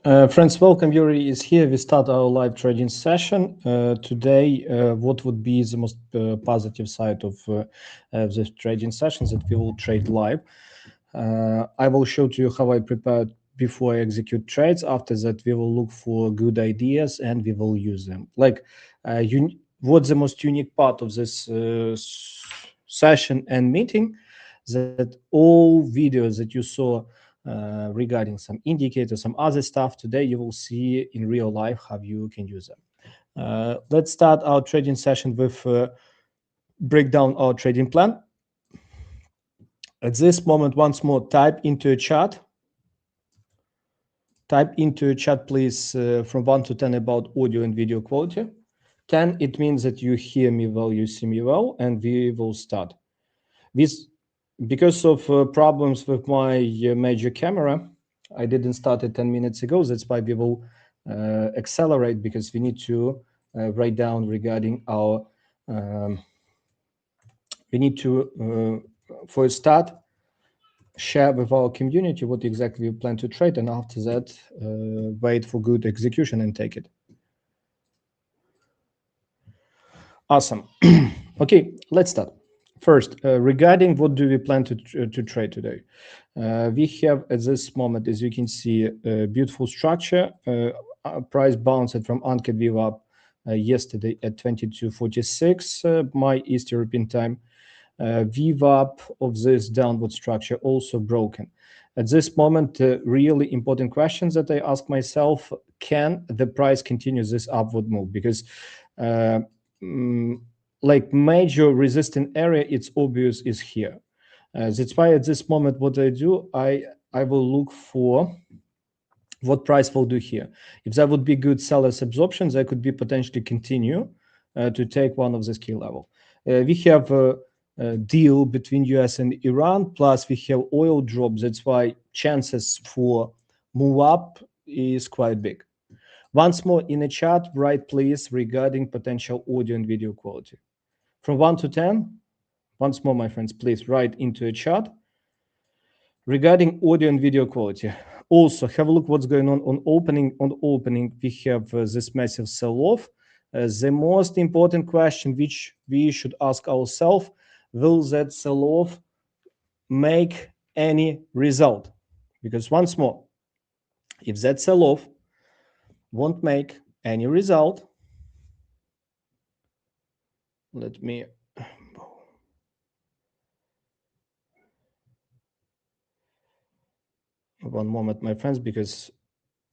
Friends, welcome. Yuriy is here. We start our live trading session. Today, what would be the most positive side of the trading sessions that we will trade live? I will show to you how I prepared before I execute trades. After that, we will look for good ideas and we will use them. Like, what's the most unique part of this session and meeting? That all videos that you saw regarding some indicators, some other stuff, today you will see in real life how you can use them. Let's start our trading session with break down our trading plan. At this moment, once more, type into a chat. Type into a chat, please, from 1 to 10 about audio and video quality. 10, it means that you hear me well, you see me well, and we will start. Because of problems with my major camera, I didn't start it 10 minutes ago. That's why we will accelerate, because we need to write down regarding our, we need to, for a start, share with our community what exactly we plan to trade, and after that, wait for good execution and take it. Awesome. Okay, let's start. First, regarding what do we plan to trade today? We have at this moment, as you can see, a beautiful structure. Price bounced from anchored VWAP yesterday at 22.46 my East European time. VWAP of this downward structure also broken. At this moment, really important questions that I ask myself: can the price continue this upward move? Because like major resistant area, it's obvious is here. That's why at this moment, what I do, I will look for what price will do here. If that would be good sellers absorptions, I could be potentially continue to take one of this key level. We have a deal between US and Iran, plus we have oil drops. That's why chances for move up is quite big. Once more in the chat, write please regarding potential audio and video quality. From 1 to 10, once more, my friends, please write into a chat regarding audio and video quality. Also, have a look what's going on opening. On opening, we have this massive sell-off. The most important question which we should ask ourselves: will that sell-off make any result? Because once more, if that sell-off won't make any result, let me one moment, my friends, because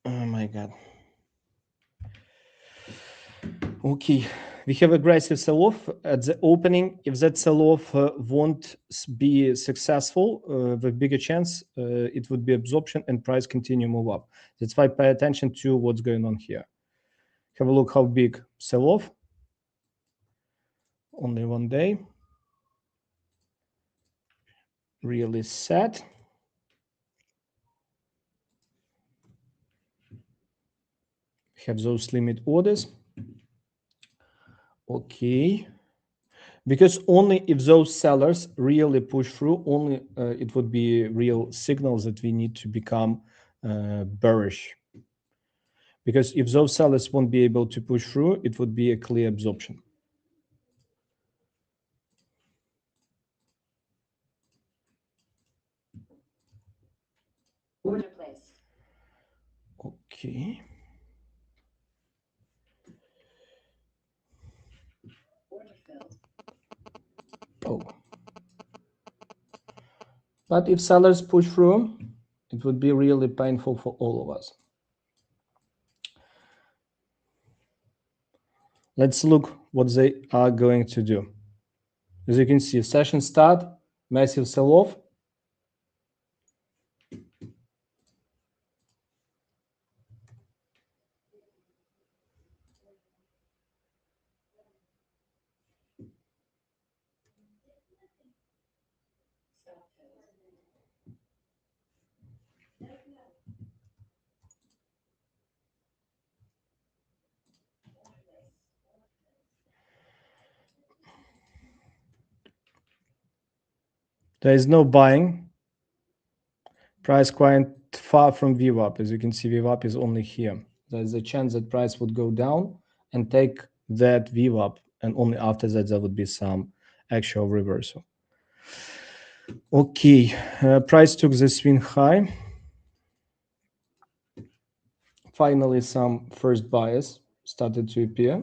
oh my god. Okay, we have aggressive sell-off at the opening. If that sell-off won't be successful, with bigger chance, it would be absorption and price continue move up. That's why pay attention to what's going on here. Have a look how big sell-off. Only one day. Really sad. Have those limit orders. Okay. Because only if those sellers really push through, only it would be real signals that we need to become bearish. Because if those sellers won't be able to push through, it would be a clear absorption. Order place. Okay. Order filled. Oh. But if sellers push through, it would be really painful for all of us. Let's look what they are going to do. As you can see, session start, massive sell-off. There is no buying. Price quite far from VWAP. As you can see, VWAP is only here. There's a chance that price would go down and take that VWAP, and only after that there would be some actual reversal. Okay, price took the swing high. Finally, some first buyers started to appear.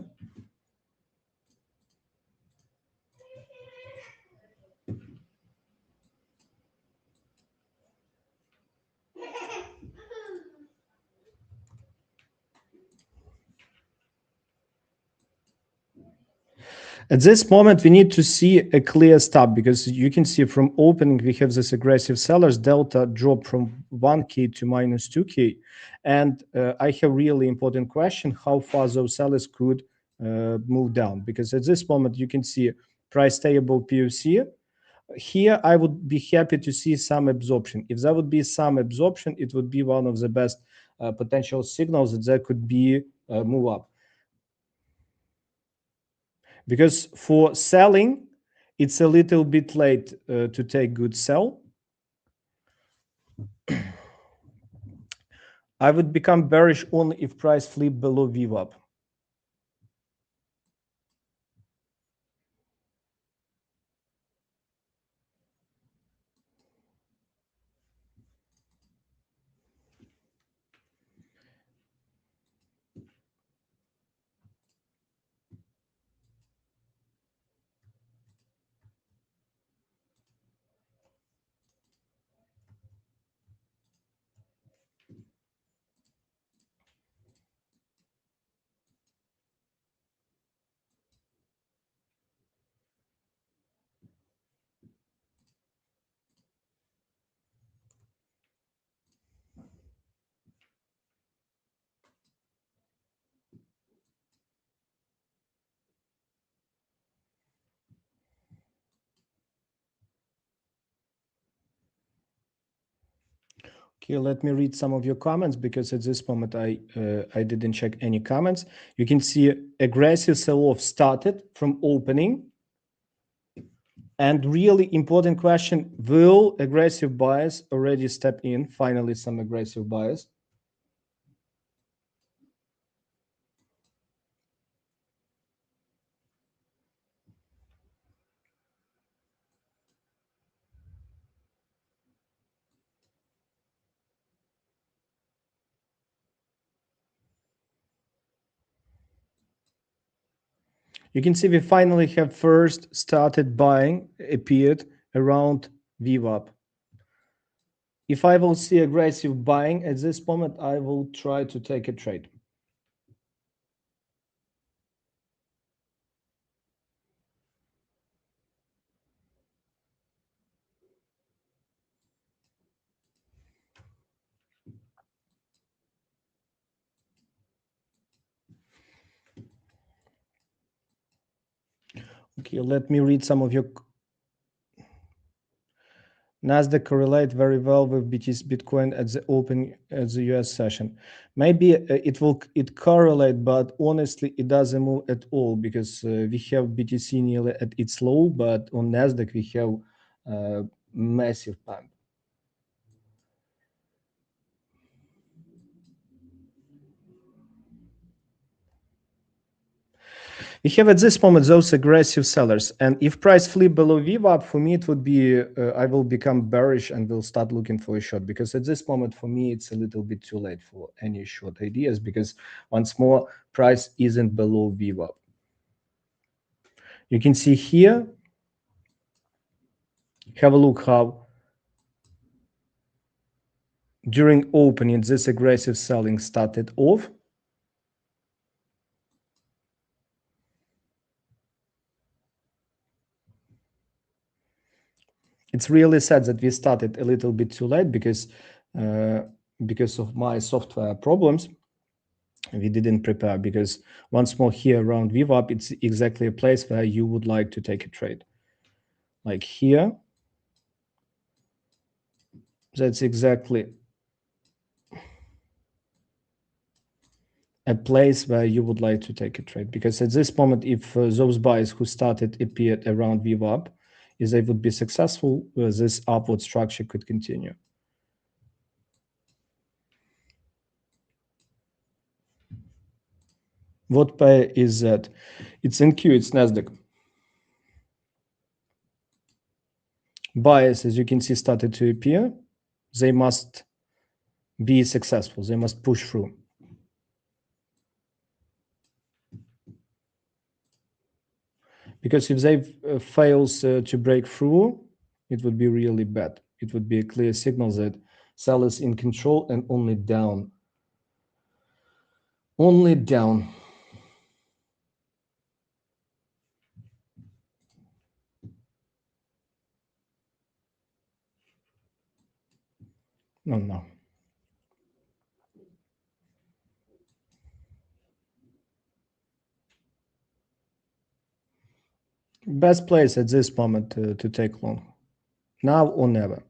At this moment, we need to see a clear stop, because you can see from opening, we have this aggressive sellers delta drop from 1K to minus 2K. And I have really important question, how far those sellers could move down. Because at this moment, you can see price stay above POC. Here, I would be happy to see some absorption. If there would be some absorption, it would be one of the best potential signals that there could be a move up. Because for selling, it's a little bit late to take good sell. I would become bearish only if price flip below VWAP. Okay, let me read some of your comments, because at this moment I didn't check any comments. You can see aggressive sell-off started from opening. And really important question, will aggressive buyers already step in? Finally, some aggressive buyers. You can see we finally have first started buying appeared around VWAP. If I will see aggressive buying at this moment, I will try to take a trade. Okay, let me read some of your. Nasdaq correlate very well with Bitcoin at the open at the US session. Maybe it correlate, but honestly it doesn't move at all, because we have BTC nearly at its low, but on Nasdaq we have massive pump. We have at this moment those aggressive sellers, and if price flip below VWAP, for me it would be I will become bearish and will start looking for a short, because at this moment for me it's a little bit too late for any short ideas, because once more price isn't below VWAP. You can see here, have a look how during opening this aggressive selling started off. It's really sad that we started a little bit too late, because of my software problems. We didn't prepare, because once more here around VWAP, it's exactly a place where you would like to take a trade. Like here, that's exactly a place where you would like to take a trade, because at this moment, if those buyers who started appeared around VWAP, if they would be successful, this upward structure could continue. What pair is that? It's NQ, it's Nasdaq. Buyers, as you can see, started to appear. They must be successful. They must push through. Because if they fails to break through, it would be really bad. It would be a clear signal that sellers in control and only down. Only down. No. Best place at this moment to take long. Now or never.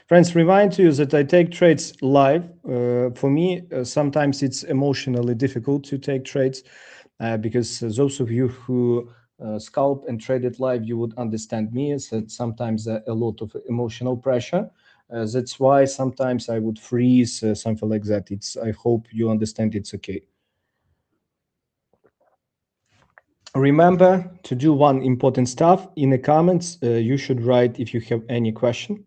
Friends, remind you that I take trades live. For me, sometimes it's emotionally difficult to take trades because those of you who scalp and trade it live, you would understand me that sometimes a lot of emotional pressure. That's why sometimes I would freeze, something like that. I hope you understand it's okay. Remember to do one important stuff. In the comments, you should write if you have any question.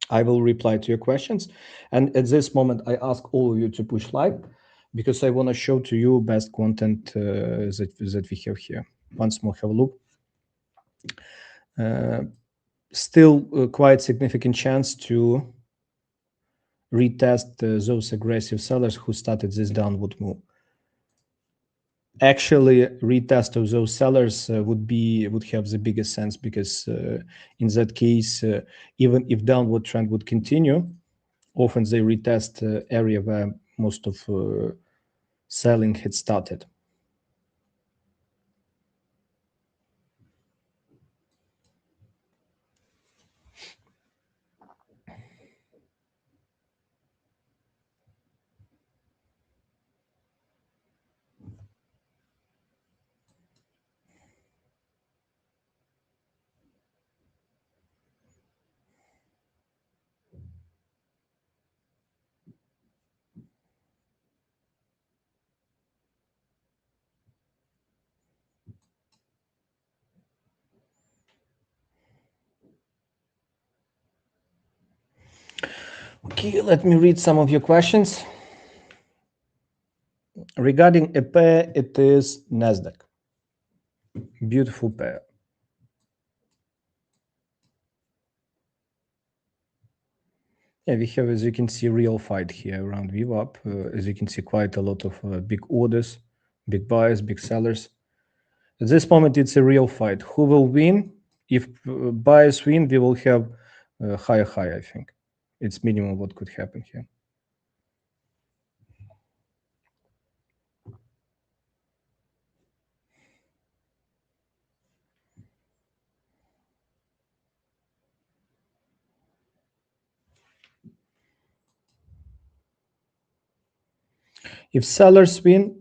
I will reply to your questions. And at this moment, I ask all of you to push like, because I want to show to you best content that we have here. Once more, have a look. Still quite significant chance to retest those aggressive sellers who started this downward move. Actually, retest of those sellers would have the biggest sense, because in that case, even if downward trend would continue, often they retest area where most of selling had started. Okay, let me read some of your questions. Regarding a pair, it is Nasdaq. Beautiful pair. Yeah, we have, as you can see, real fight here around VWAP. As you can see, quite a lot of big orders, big buyers, big sellers. At this moment, it's a real fight. Who will win? If buyers win, we will have higher high, I think. It's minimum what could happen here. If sellers win,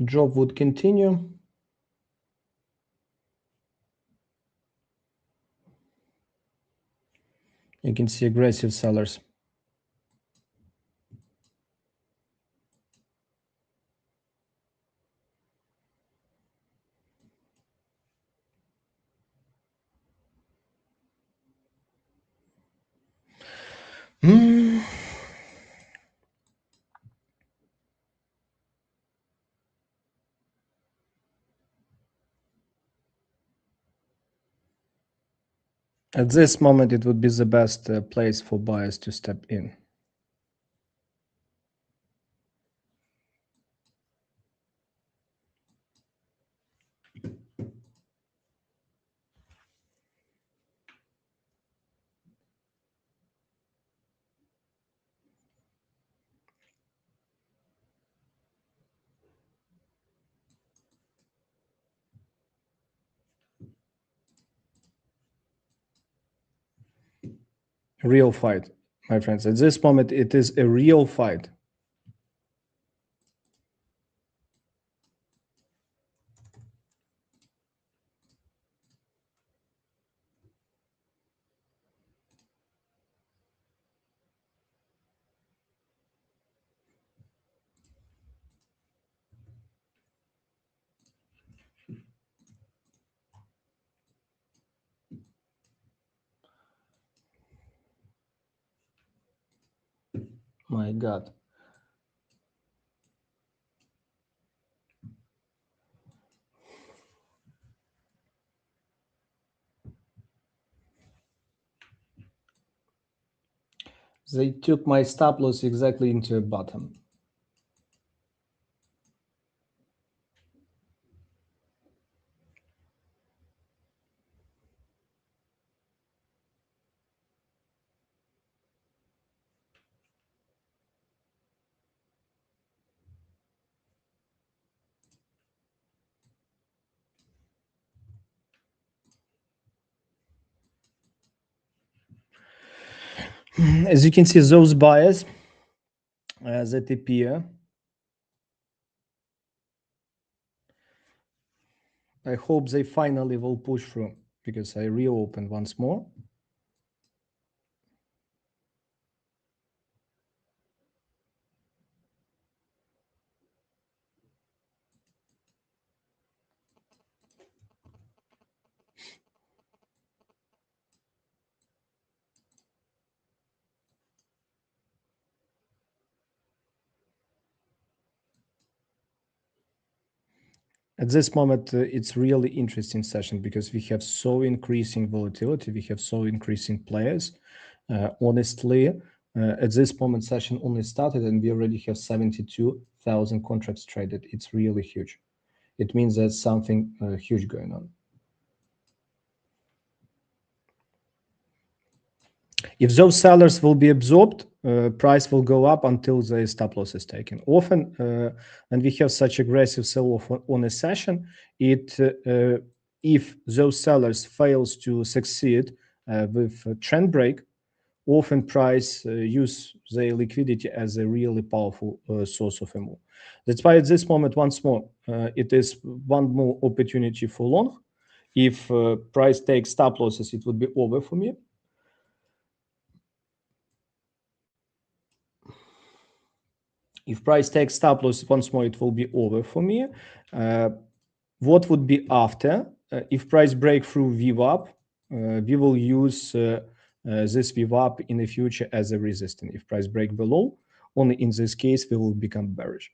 drop would continue. You can see aggressive sellers. At this moment, it would be the best place for buyers to step in. Real fight, my friends. At this moment, it is a real fight. My God. They took my stop loss exactly into a bottom. As you can see, those buyers that appear, I hope they finally will push through, because I reopen once more. At this moment, it's really interesting session because we have so increasing volatility, we have so increasing players. Honestly, at this moment, session only started and we already have 72,000 contracts traded. It's really huge. It means there's something huge going on. If those sellers will be absorbed, price will go up until the stop loss is taken. Often, when we have such aggressive sell-off on a session, if those sellers fails to succeed with a trend break, often price use their liquidity as a really powerful source of a move. That's why at this moment, once more, it is one more opportunity for long. If price takes stop losses, it would be over for me. If price takes stop loss once more, it will be over for me. What would be after? If price break through VWAP, we will use this VWAP in the future as a resistance. If price break below, only in this case, we will become bearish.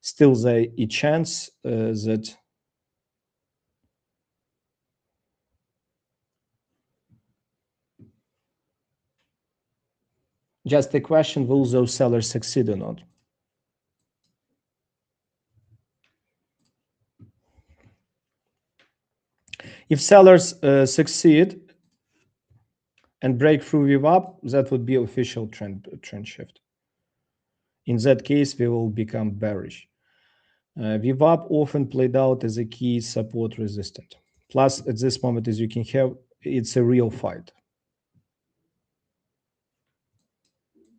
Still, there is a chance that just a question, will those sellers succeed or not? If sellers succeed and break through VWAP, that would be official trend shift. In that case, we will become bearish. VWAP often played out as a key support resistant. Plus, at this moment, as you can have, it's a real fight.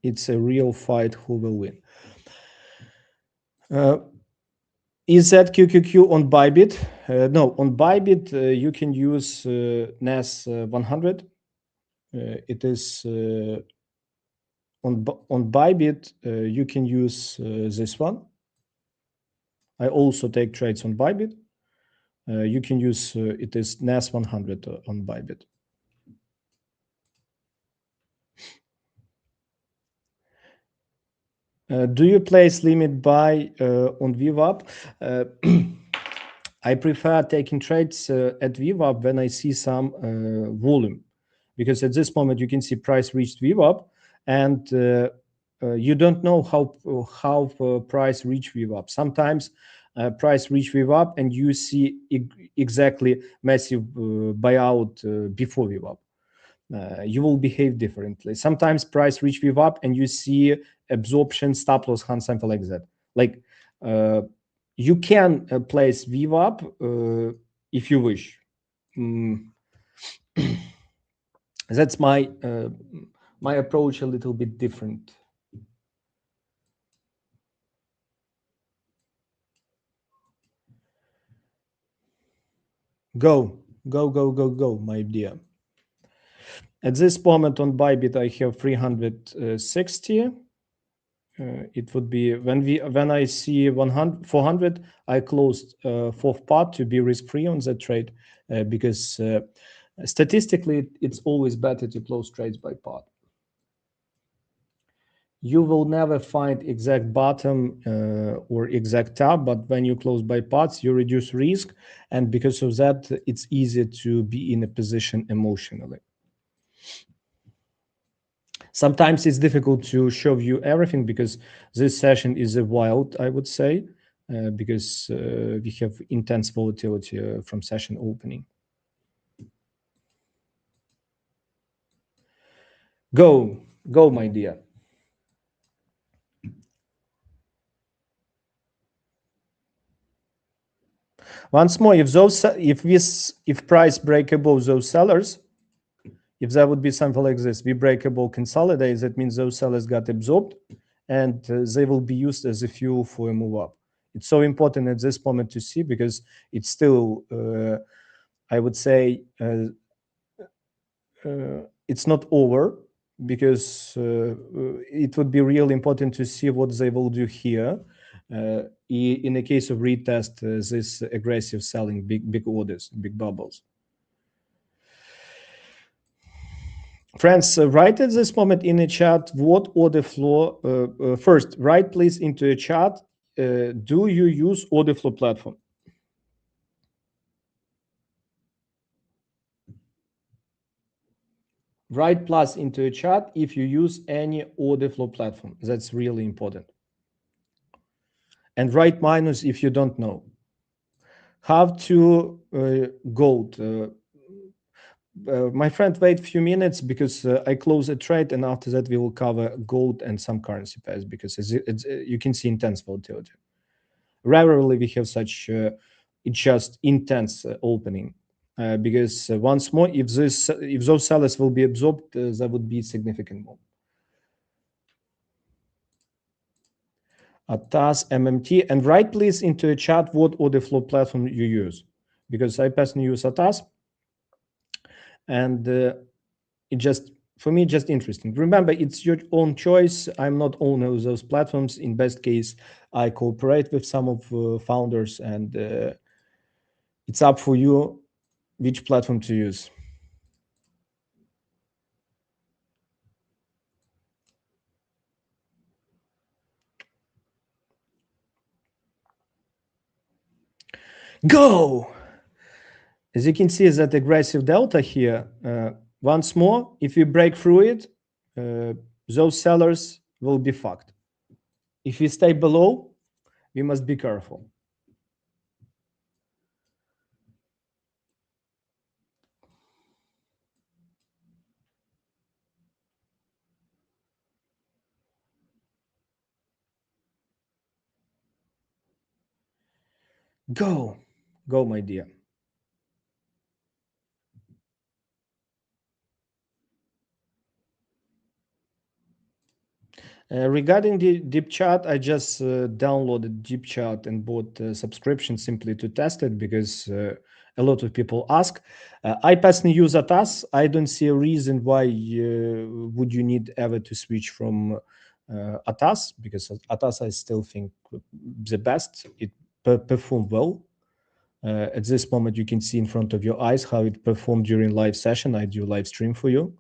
It's a real fight who will win. Is that QQQ on Bybit? No, on Bybit, you can use NAS 100. It is on Bybit, you can use this one. I also take trades on Bybit. You can use, it is NAS 100 on Bybit. Do you place limit buy on VWAP? I prefer taking trades at VWAP when I see some volume, because at this moment you can see price reached VWAP, and you don't know how price reach VWAP. Sometimes price reach VWAP and you see exactly massive buyout before VWAP. You will behave differently. Sometimes price reach VWAP and you see absorption, stop loss, hunt, something like that. Like you can place VWAP if you wish. That's my my approach a little bit different. Go, my dear. At this moment on Bybit, I have 360. It would be when I see 400, I closed fourth part to be risk-free on that trade because statistically, it's always better to close trades by part. You will never find exact bottom or exact top, but when you close by pots, you reduce risk. And because of that, it's easier to be in a position emotionally. Sometimes it's difficult to show you everything because this session is a wild, I would say, because we have intense volatility from session opening. Go, my dear. Once more, if price break above those sellers, if there would be something like this, we breakable consolidate, that means those sellers got absorbed and they will be used as a fuel for a move up. It's so important at this moment to see because it's still, I would say, it's not over because it would be really important to see what they will do here. In the case of retest, this aggressive selling, big orders, big bubbles. Friends, write at this moment in the chat what order flow. First, write please into a chat. Do you use order flow platform? Write plus into a chat if you use any order flow platform. That's really important. And write minus if you don't know. How to gold. My friend, wait a few minutes because I close a trade, and after that we will cover gold and some currency pairs because you can see intense volatility. Rarely we have such it's just intense opening because once more, if those sellers will be absorbed, there would be significant move. ATAS, MMT, and write please into a chat what order flow platform you use, because I personally use ATAS, and it just, for me, just interesting. Remember, it's your own choice. I'm not owner of those platforms. In best case, I cooperate with some of founders, and it's up for you which platform to use. Go! As you can see, that aggressive delta here, once more, if we break through it, those sellers will be fucked. If we stay below, we must be careful. Go, my dear. Regarding the deep chart, I just downloaded deep chart and bought a subscription simply to test it because a lot of people ask. I personally use ATAS. I don't see a reason why would you need ever to switch from ATAS, because ATAS I still think the best. It performed well. At this moment, you can see in front of your eyes how it performed during live session. I do live stream for you.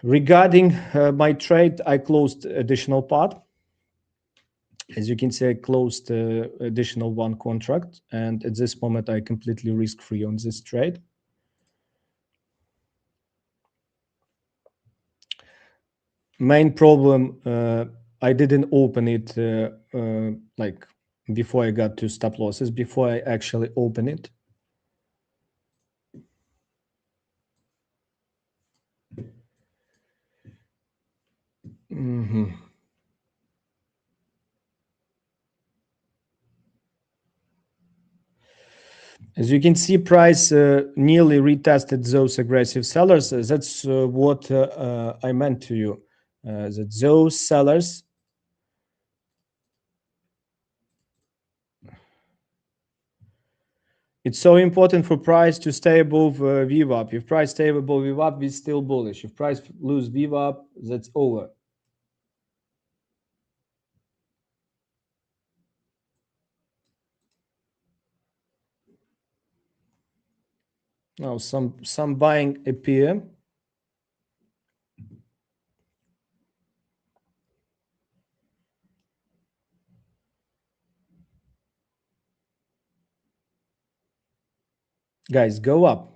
Regarding my trade, I closed additional part. As you can see, I closed additional one contract, and at this moment, I completely risk-free on this trade. Main problem, I didn't open it like before I got to stop losses, before I actually open it. Mm-hmm. As you can see, price nearly retested those aggressive sellers. That's what I meant to you, that those sellers, it's so important for price to stay above VWAP. If price stay above VWAP, we're still bullish. If price lose VWAP, that's over. Now some buying appear. Guys, go up.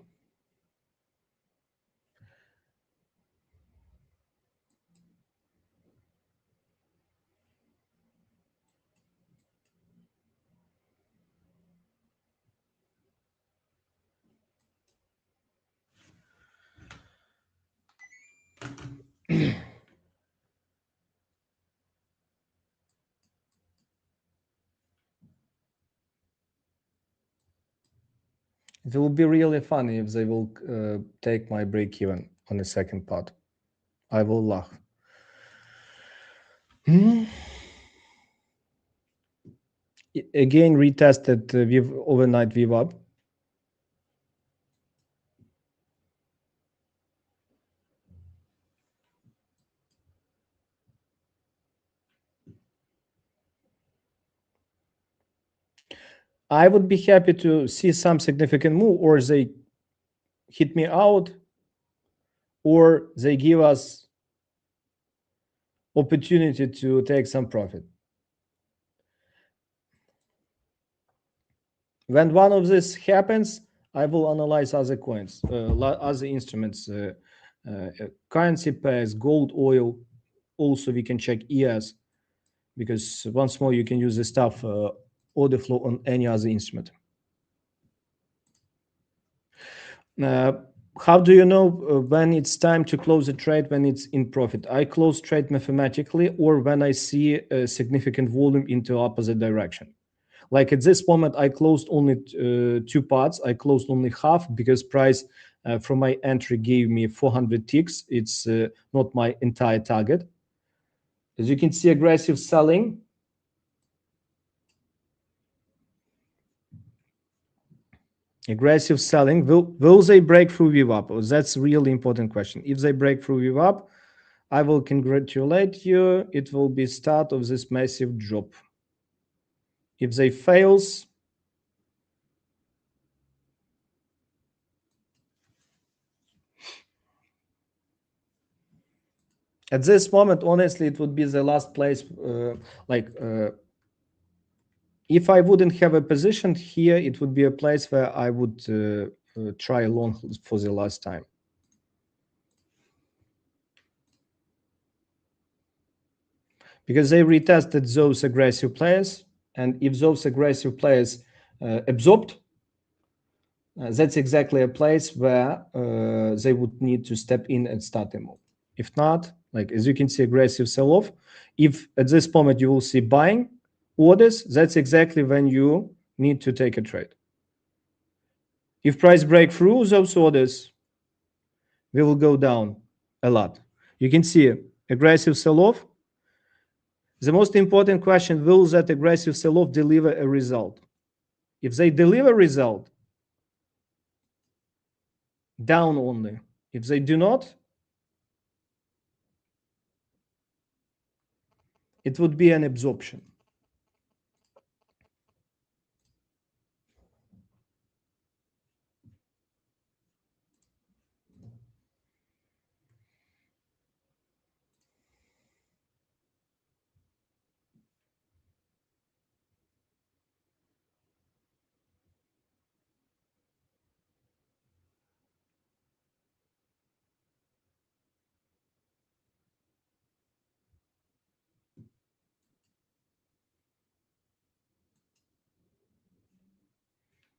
It will be really funny if they will take my break even on the second part. I will laugh. Again, retested with overnight VWAP. I would be happy to see some significant move, or they hit me out, or they give us opportunity to take some profit. When one of this happens, I will analyze other coins, other instruments, currency pairs, gold, oil. Also, we can check ES, because once more, you can use this stuff, order flow on any other instrument. How do you know when it's time to close a trade, when it's in profit? I close trade mathematically, or when I see a significant volume into opposite direction. Like at this moment, I closed only two parts. I closed only half because price from my entry gave me 400 ticks. It's not my entire target. As you can see, aggressive selling. Aggressive selling. Will they break through VWAP? Oh, that's a really important question. If they break through VWAP, I will congratulate you. It will be start of this massive drop. If they fails, at this moment, honestly, it would be the last place. If I wouldn't have a position here, it would be a place where I would try long for the last time. Because they retested those aggressive players, and if those aggressive players absorbed, that's exactly a place where they would need to step in and start a move. If not, like as you can see, aggressive sell-off. If at this moment you will see buying orders, that's exactly when you need to take a trade. If price break through those orders, we will go down a lot. You can see aggressive sell-off. The most important question, will that aggressive sell-off deliver a result? If they deliver result, down only. If they do not, it would be an absorption.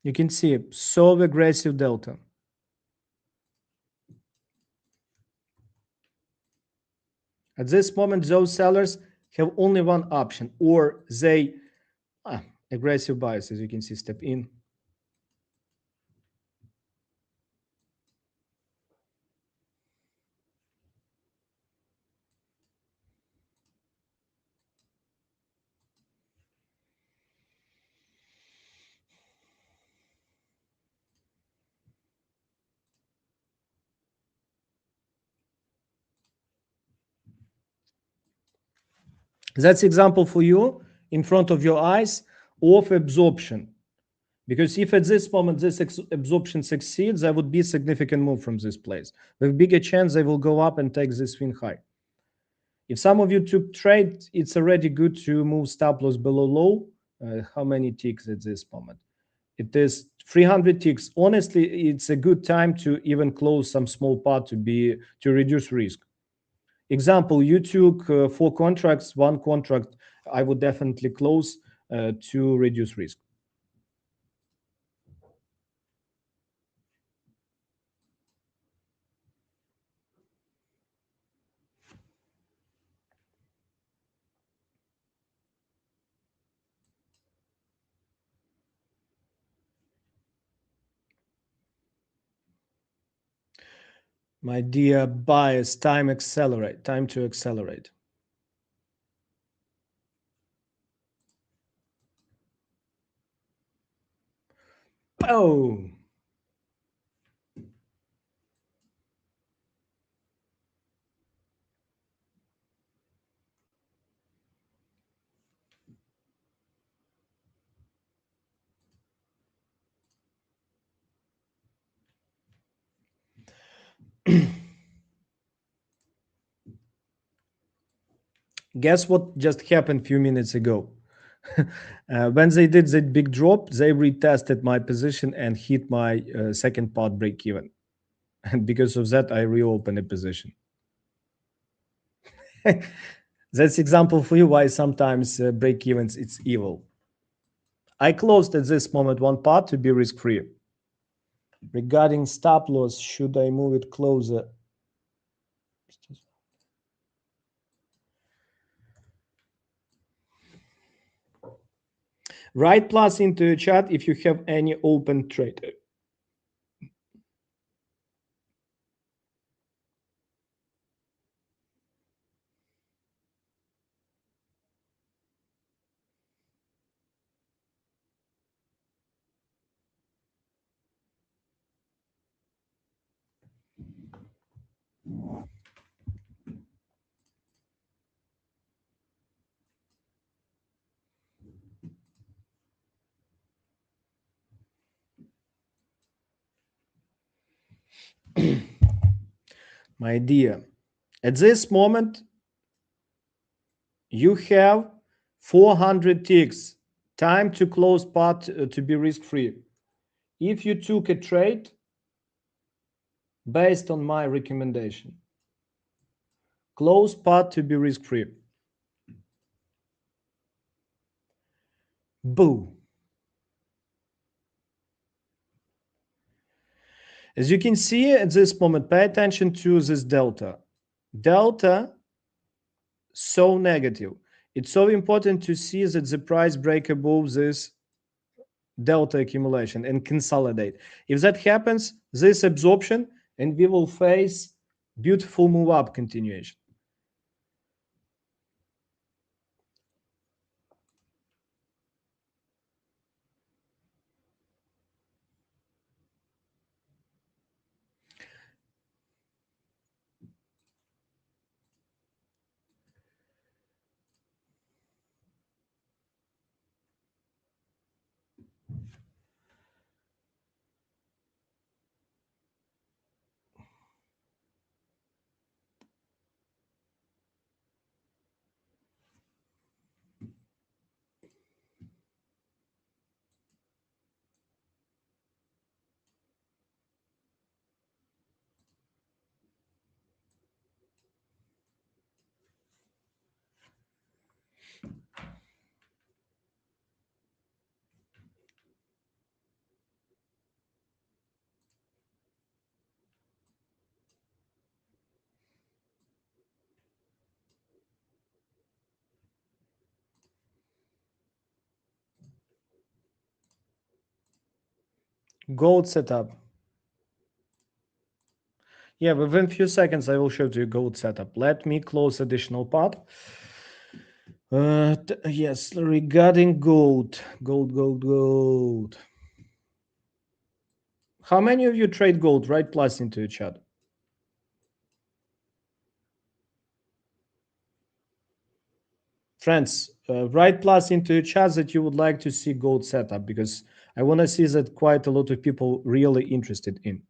You can see so aggressive delta. At this moment, those sellers have only one option, or they aggressive buyers, as you can see, step in. That's example for you in front of your eyes of absorption. Because if at this moment this absorption succeeds, there would be significant move from this place. With bigger chance they will go up and take this swing high. If some of you took trade, it's already good to move stop loss below low. How many ticks at this moment? It is 300 ticks. Honestly, it's a good time to even close some small part to reduce risk. Example, you took 4 contracts, 1 contract I would definitely close to reduce risk. My dear buyers, time to accelerate. Oh, guess what just happened a few minutes ago? When they did that big drop, they retested my position and hit my second part break even. And because of that, I reopened a position. That's example for you why sometimes break evens it's evil. I closed at this moment 1 part to be risk free. Regarding stop loss, should I move it closer? Write plus into a chat if you have any open trade. My dear, at this moment, you have 400 ticks. Time to close part to be risk free. If you took a trade based on my recommendation, close part to be risk free. Boo. As you can see at this moment, pay attention to this delta. Delta, so negative. It's so important to see that the price break above this delta accumulation and consolidate. If that happens, this absorption, and we will face beautiful move up continuation. Gold setup. Yeah, within a few seconds, I will show you gold setup. Let me close additional part. Yes, regarding gold. Gold. How many of you trade gold? Write plus into the chat. Friends, write plus into the chat that you would like to see gold setup, because I want to see that quite a lot of people really interested in.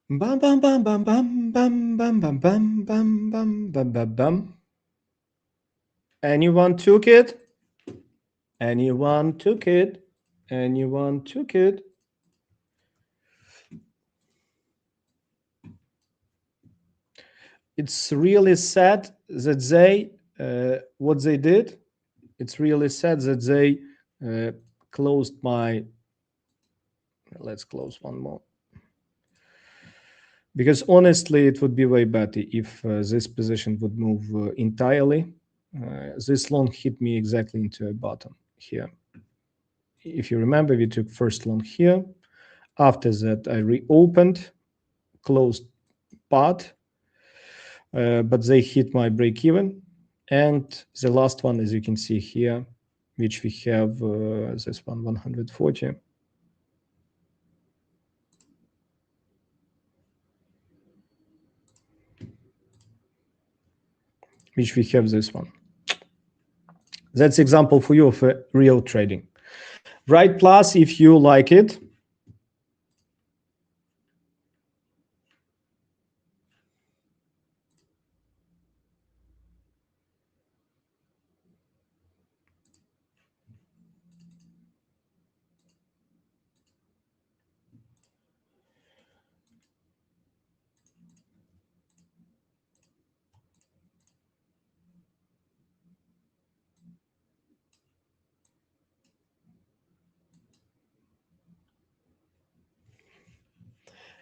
Bam bam bam bam bam bam bam bam bam bam bam bam bam bam. Anyone took it? Anyone took it? Anyone took it? It's really sad that they what they did. It's really sad that they closed my. Let's close one more. Because honestly, it would be way better if this position would move entirely. This long hit me exactly into a bottom here. If you remember, we took first long here. After that, I reopened, closed part, but they hit my break even. And the last one, as you can see here, which we have this one, 140. Which we have this one. That's example for you of real trading. Write plus if you like it.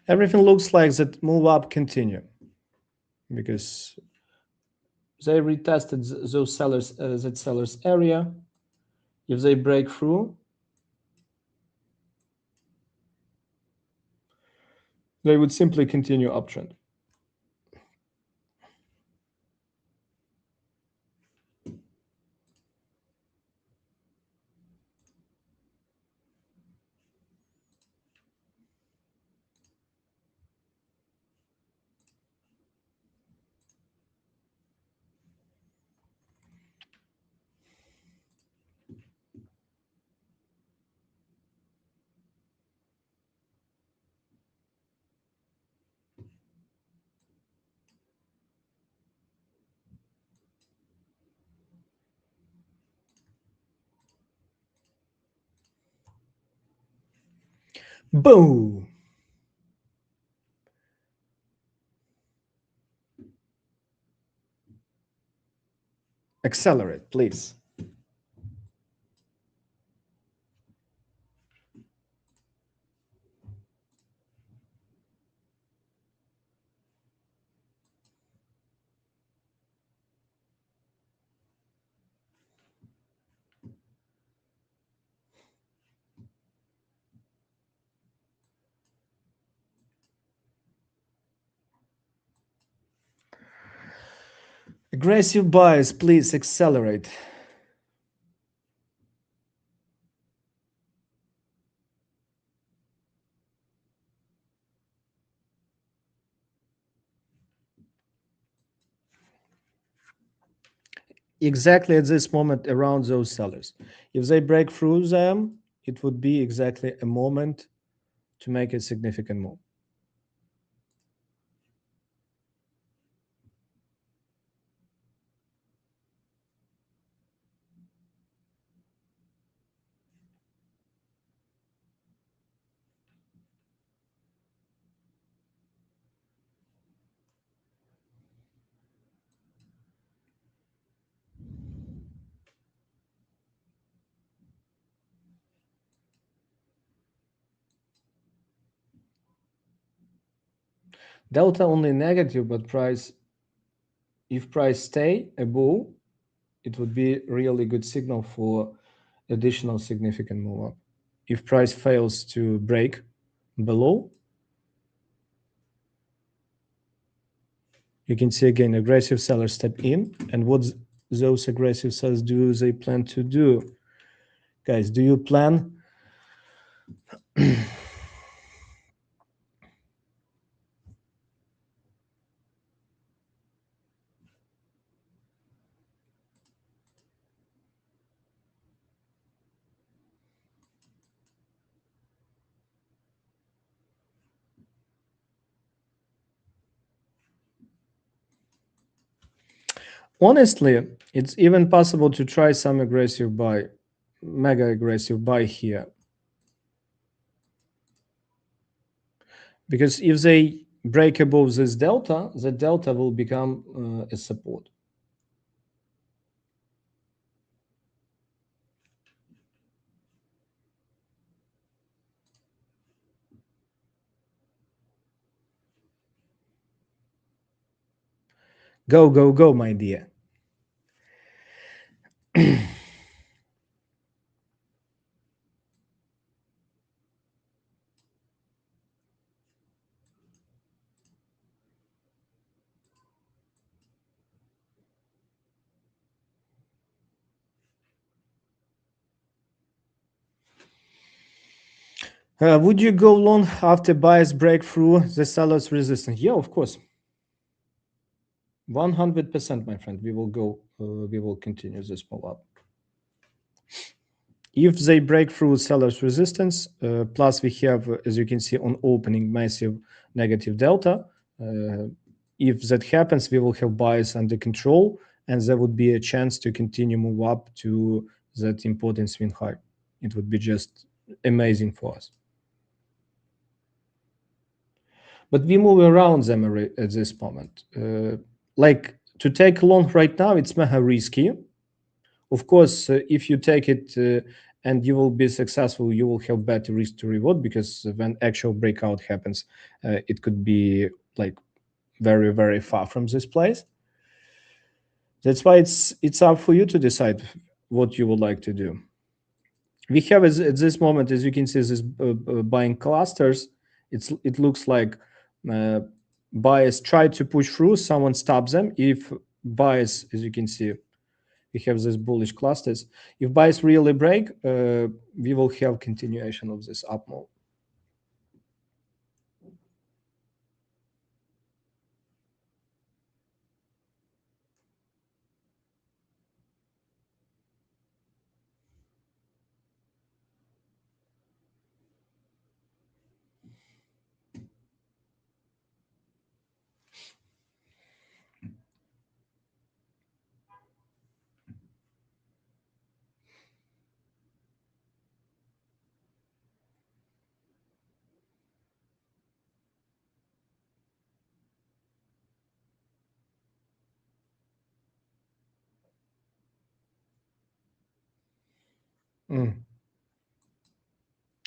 Everything looks like that move up continue because they retested those sellers, that sellers area. If they break through, they would simply continue uptrend. Boom. Accelerate, please. Aggressive buyers, please accelerate. Exactly at this moment around those sellers. If they break through them, it would be exactly a moment to make a significant move. Delta only negative, but price, if price stay above, it would be really good signal for additional significant move up. If price fails to break below, you can see again aggressive sellers step in, and what those aggressive sellers do they plan to do? Guys, do you plan Honestly, it's even possible to try some aggressive buy, mega aggressive buy here. Because if they break above this delta, the delta will become a support. Go, go, go, my dear. Would you go long after buyers break through the seller's resistance? Yeah, of course. 100%, my friend. We will go. We will continue this move up. If they break through seller's resistance, plus we have, as you can see, on opening massive negative delta. If that happens, we will have buyers under control, and there would be a chance to continue move up to that important swing high. It would be just amazing for us. But we move around them at this moment. Like to take long right now, it's mega risky. Of course, if you take it and you will be successful, you will have better risk to reward, because when actual breakout happens, it could be like very, very far from this place. That's why it's up for you to decide what you would like to do. We have at this moment, as you can see, this buying clusters. It looks like buyers try to push through, someone stops them. If buyers, as you can see, we have these bullish clusters. If buyers really break, we will have continuation of this up move.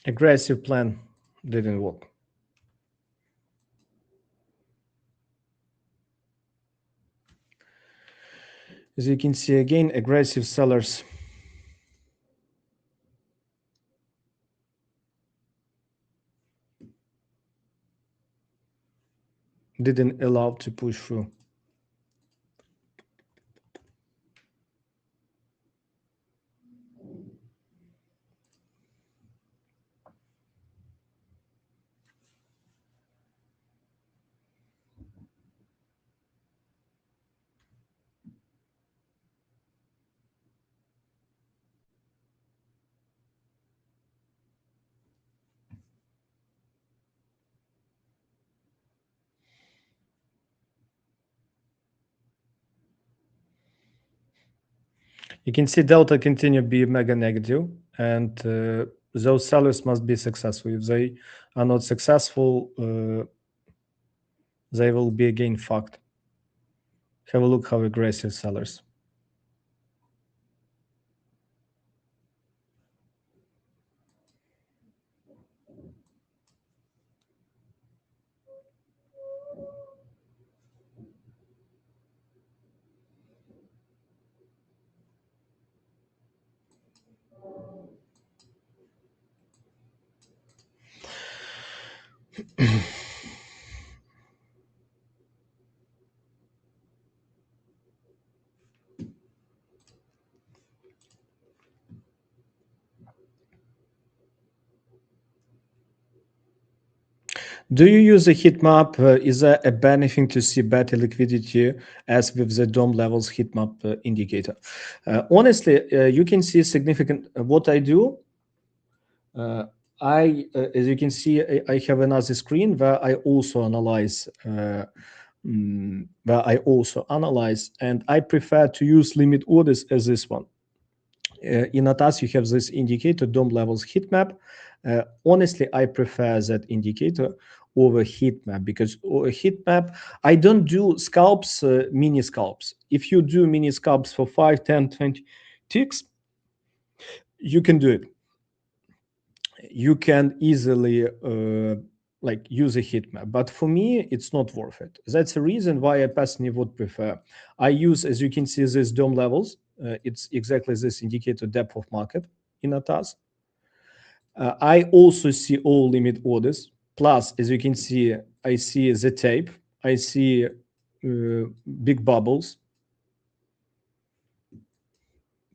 Aggressive plan didn't work. As you can see, again, aggressive sellers didn't allow to push through. You can see delta continue be mega negative, and those sellers must be successful. If they are not successful, they will be again fucked. Have a look how aggressive sellers. Do you use a heat map? Is there a benefit to see better liquidity as with the DOM levels heat map indicator? Honestly, you can see significant. What I do, as you can see, I have another screen where I also analyze where I also analyze, and I prefer to use limit orders as this one. In ATAS, you have this indicator, DOM levels heat map. Honestly, I prefer that indicator over heat map, because heat map, I don't do scalps, mini scalps. If you do mini scalps for 5, 10, 20 ticks, you can do it. You can easily like use a heat map, but for me, it's not worth it. That's the reason why I personally would prefer. I use, as you can see, these DOM levels. It's exactly this indicator depth of market in ATAS. I also see all limit orders. Plus, as you can see, I see the tape. I see big bubbles.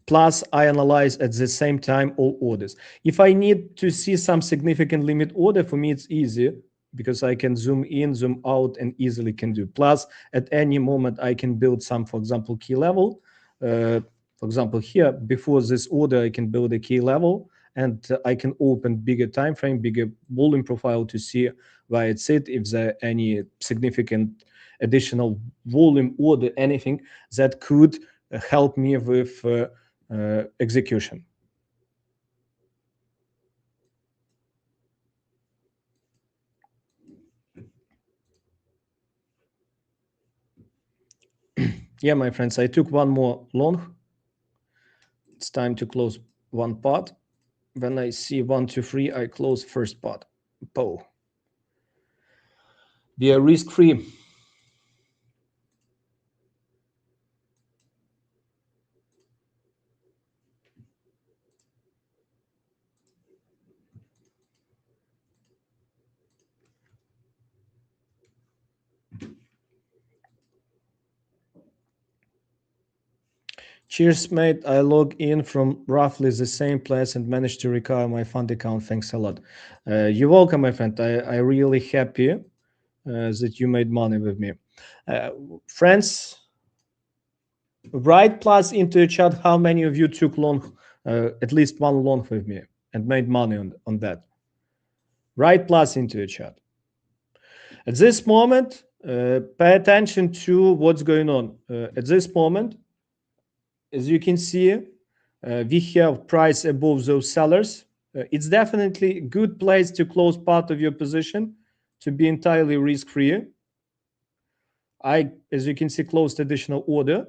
Plus, I analyze at the same time all orders. If I need to see some significant limit order, for me, it's easy because I can zoom in, zoom out, and easily can do. Plus, at any moment, I can build some, for example, key level. For example, here, before this order, I can build a key level, and I can open bigger time frame, bigger volume profile to see where it's at, if there are any significant additional volume order, anything that could help me with execution. Yeah, my friends, I took one more long. It's time to close one part. When I see 1, 2, 3, I close first part. Bow. Be a risk-free. Cheers, mate. I log in from roughly the same place and managed to recover my fund account. Thanks a lot. You're welcome, my friend. I really happy that you made money with me. Friends, write plus into a chat how many of you took long, at least one long with me and made money on that. Write plus into a chat. At this moment, pay attention to what's going on. At this moment, as you can see, we have price above those sellers. It's definitely a good place to close part of your position to be entirely risk-free. I, as you can see, closed additional order.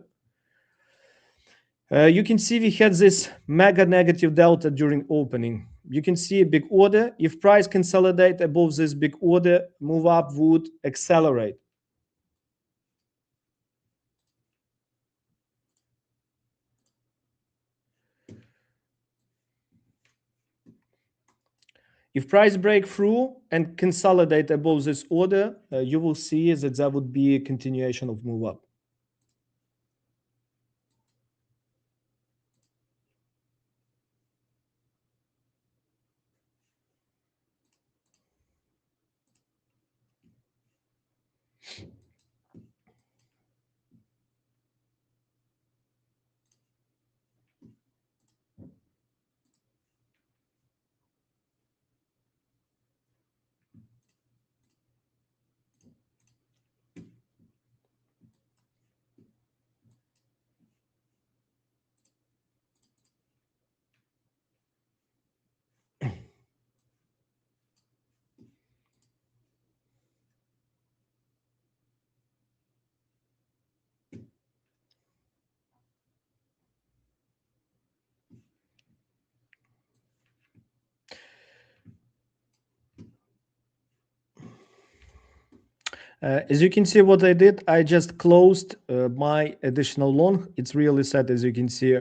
You can see we had this mega negative delta during opening. You can see a big order. If price consolidate above this big order, move up would accelerate. If price break through and consolidate above this order, you will see that there would be a continuation of move up. As you can see what I did, I just closed my additional long. It's really sad, as you can see.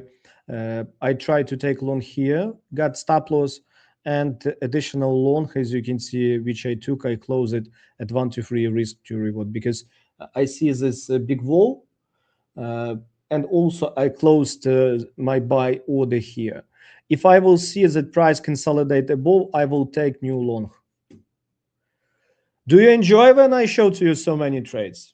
I tried to take long here, got stop loss, and additional long, as you can see, which I took, I closed it at 1 to 3 risk to reward, because I see this big wall. And also I closed my buy order here. If I will see that price consolidate above, I will take new long. Do you enjoy when I show to you so many trades?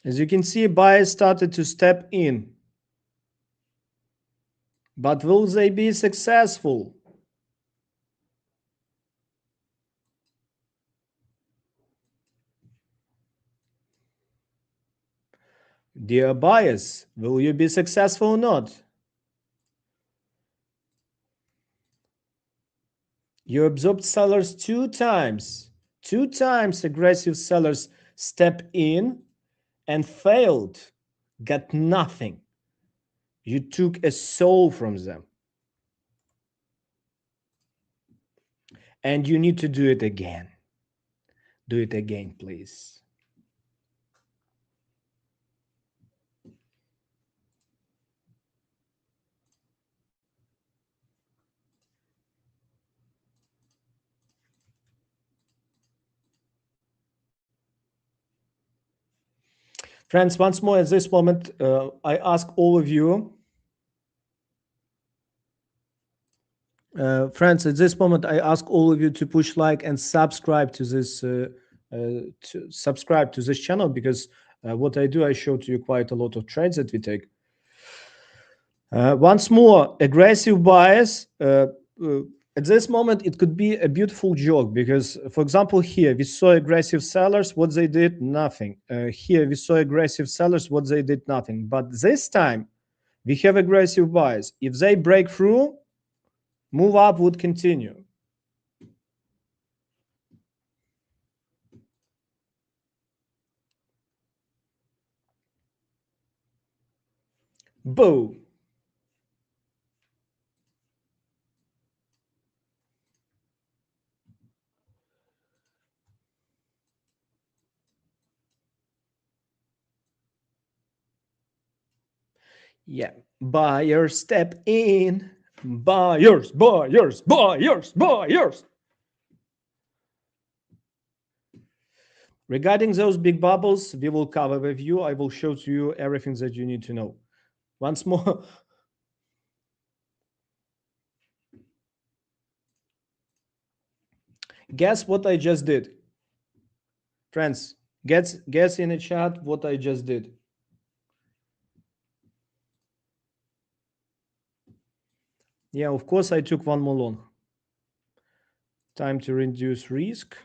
As you can see, buyers started to step in. But will they be successful? Dear buyers, will you be successful or not? You absorbed sellers 2 times. 2 times aggressive sellers step in and failed, got nothing. You took a soul from them. And you need to do it again. Do it again, please. Friends, once more at this moment, I ask all of you, friends, at this moment, I ask all of you to push like and subscribe to this channel, because what I do, I show to you quite a lot of trades that we take. Once more, aggressive buyers. At this moment, it could be a beautiful joke because, for example, here we saw aggressive sellers. What they did, nothing. Here we saw aggressive sellers. What they did, nothing. But this time, we have aggressive buyers. If they break through, move up would continue. Boom. Yeah, buyers step in. Buyers, buyers, buyers, buyers. Regarding those big bubbles, we will cover with you. I will show to you everything that you need to know. Once more. Guess what I just did? Friends, guess in the chat what I just did. Yeah, of course, I took one more long. Time to reduce risk.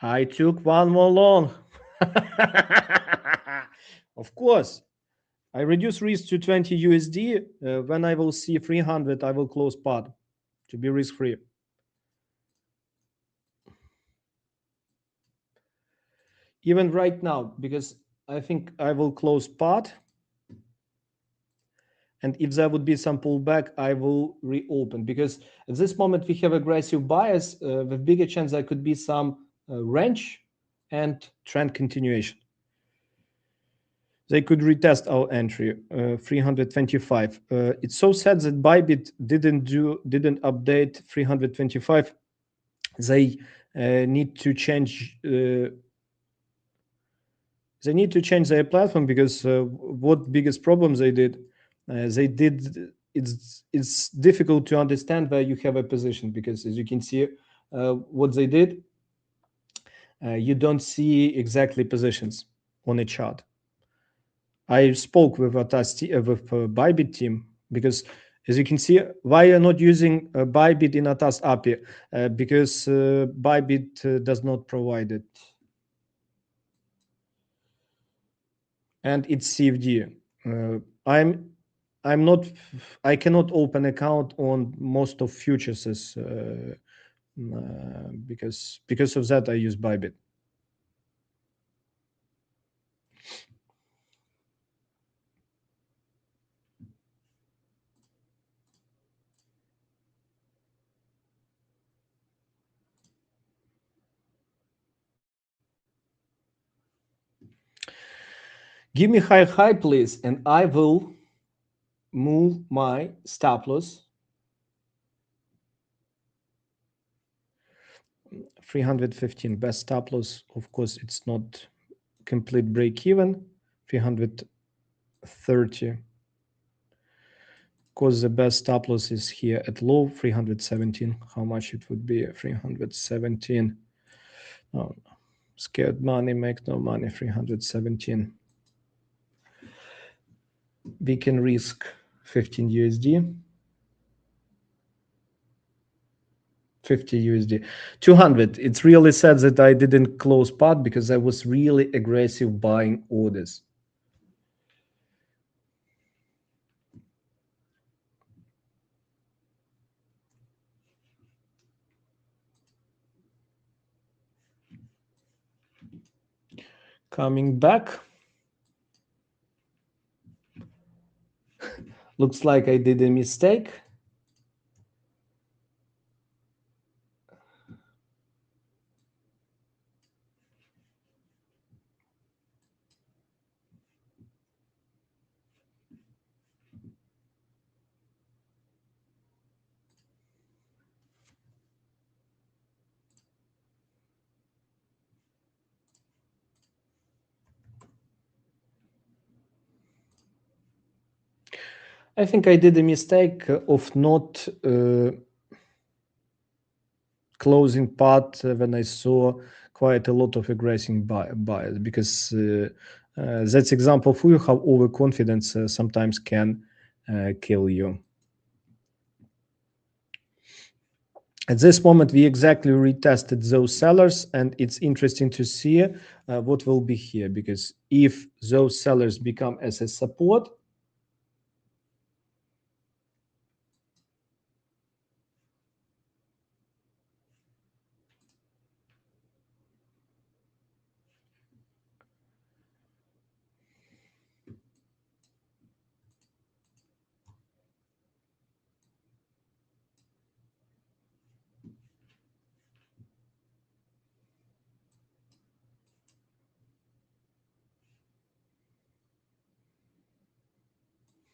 I took one more long. Of course, I reduce risk to 20 USD. When I will see 300, I will close part to be risk-free. Even right now, because I think I will close part. And if there would be some pullback, I will reopen, because at this moment we have aggressive buyers with bigger chance there could be some range and trend continuation. They could retest our entry 325. It's so sad that Bybit didn't update 325. They need to change. They need to change their platform, because what biggest problem they did? It's difficult to understand where you have a position, because as you can see, what they did, you don't see exactly positions on a chart. I spoke with ATAS with Bybit team, because as you can see, why you're not using Bybit in ATAS API? Because Bybit does not provide it, and it's CFD. I'm not. I cannot open account on most of futures because of that I use Bybit. Give me high, please, and I will move my stop loss. 315 best stop loss. Of course, it's not complete break even. 330. course, the best stop loss is here at low 317. How much it would be? 317. Oh, scared money, make no money. 317. We can risk 15 USD. 50 USD. 200. It's really sad that I didn't close part because I was really aggressive buying orders. Coming back. Looks like I did a mistake. I think I did a mistake of not closing part when I saw quite a lot of aggressive buyers, because that's example for you how overconfidence sometimes can kill you. At this moment, we exactly retested those sellers, and it's interesting to see what will be here, because if those sellers become as a support,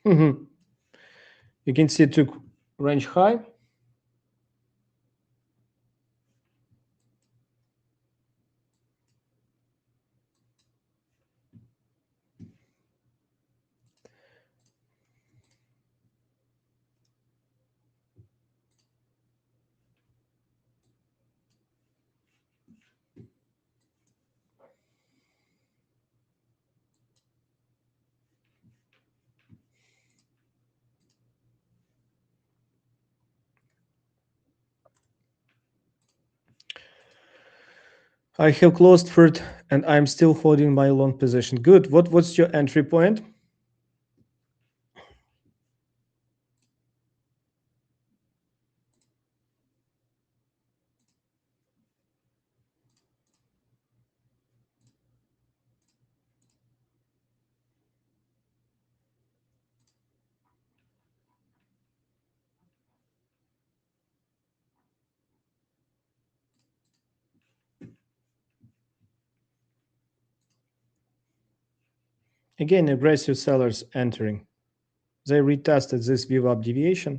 you can see it took range high. I have closed third, and I'm still holding my long position. Good. What's your entry point? Again, aggressive sellers entering. They retested this VWAP deviation.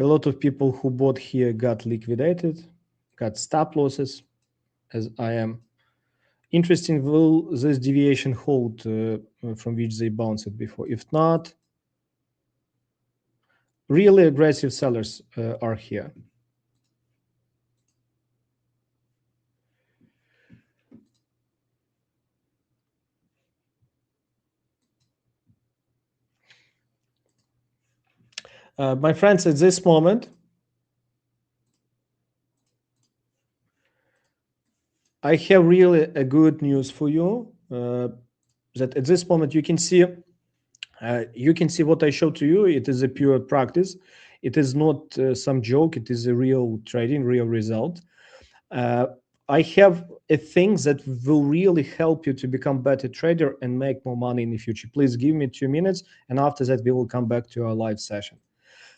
A lot of people who bought here got liquidated, got stop losses, as I am. Interesting, will this deviation hold from which they bounced before? If not, really aggressive sellers are here. My friends, at this moment, I have really a good news for you. That at this moment you can see what I showed to you. It is a pure practice. It is not some joke. It is a real trading, real result. I have a thing that will really help you to become better trader and make more money in the future. Please give me 2 minutes, and after that we will come back to our live session.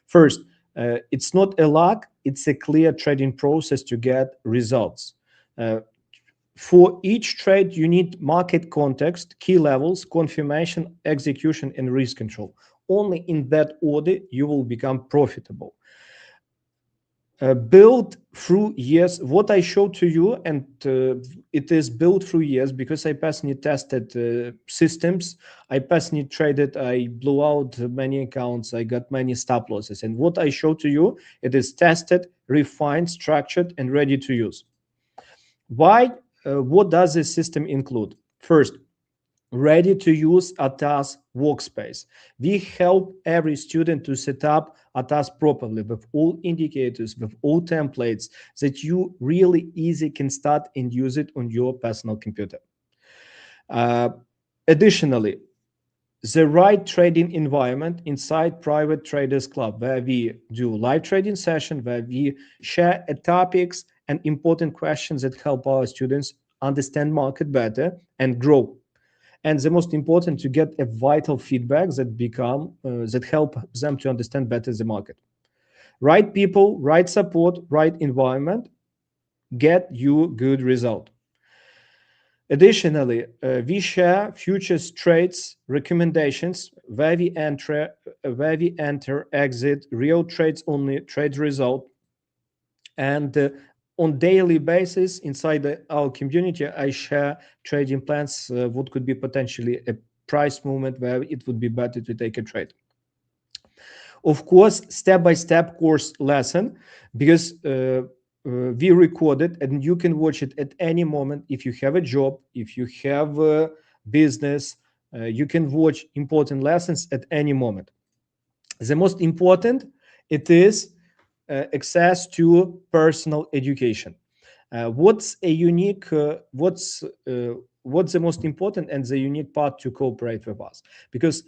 First, it's not a luck, it's a clear trading process to get results. For each trade, you need market context, key levels, confirmation, execution, and risk control. Only in that order you will become profitable. built through years. What I showed to you, and it is built through years because I personally tested systems. I personally traded. I blew out many accounts. I got many stop losses. And what I showed to you, it is tested, refined, structured, and ready to use. Why? What does this system include? First, ready to use ATAS workspace. We help every student to set up ATAS properly with all indicators, with all templates that you really easy can start and use it on your personal computer. Additionally, the right trading environment inside Private Traders Club, where we do live trading session, where we share topics and important questions that help our students understand market better and grow. And the most important, to get a vital feedback that help them to understand better the market. Right people, right support, right environment get you good result. Additionally, we share futures trades recommendations where we enter, exit, real trades only, trade result, and on daily basis inside our community, I share trading plans. What could be potentially a price movement where it would be better to take a trade. Of course, step-by-step course lesson, because we record it and you can watch it at any moment. If you have a job, if you have a business, you can watch important lessons at any moment. The most important, it is access to personal education. What's the most important and the unique part to cooperate with us? Because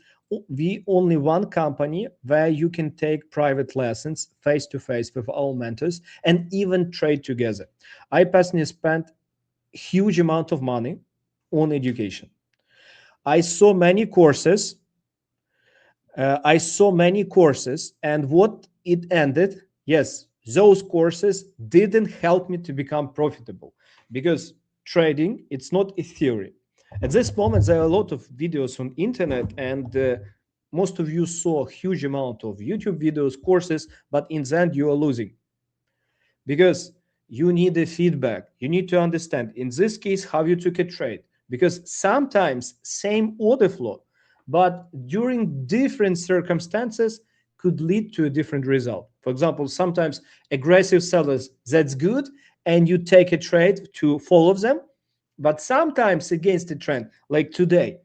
we only one company where you can take private lessons face to face with our mentors and even trade together. I personally spent huge amount of money on education. I saw many courses. And what it ended, yes, those courses didn't help me to become profitable, because trading, it's not a theory. At this moment, there are a lot of videos on internet, and most of you saw a huge amount of YouTube videos, courses, but in the end, you are losing, because you need a feedback. You need to understand, in this case, how you took a trade, because sometimes same order flow, but during different circumstances could lead to a different result. For example, sometimes aggressive sellers, that's good, and you take a trade to follow them. But sometimes against the trend, like today,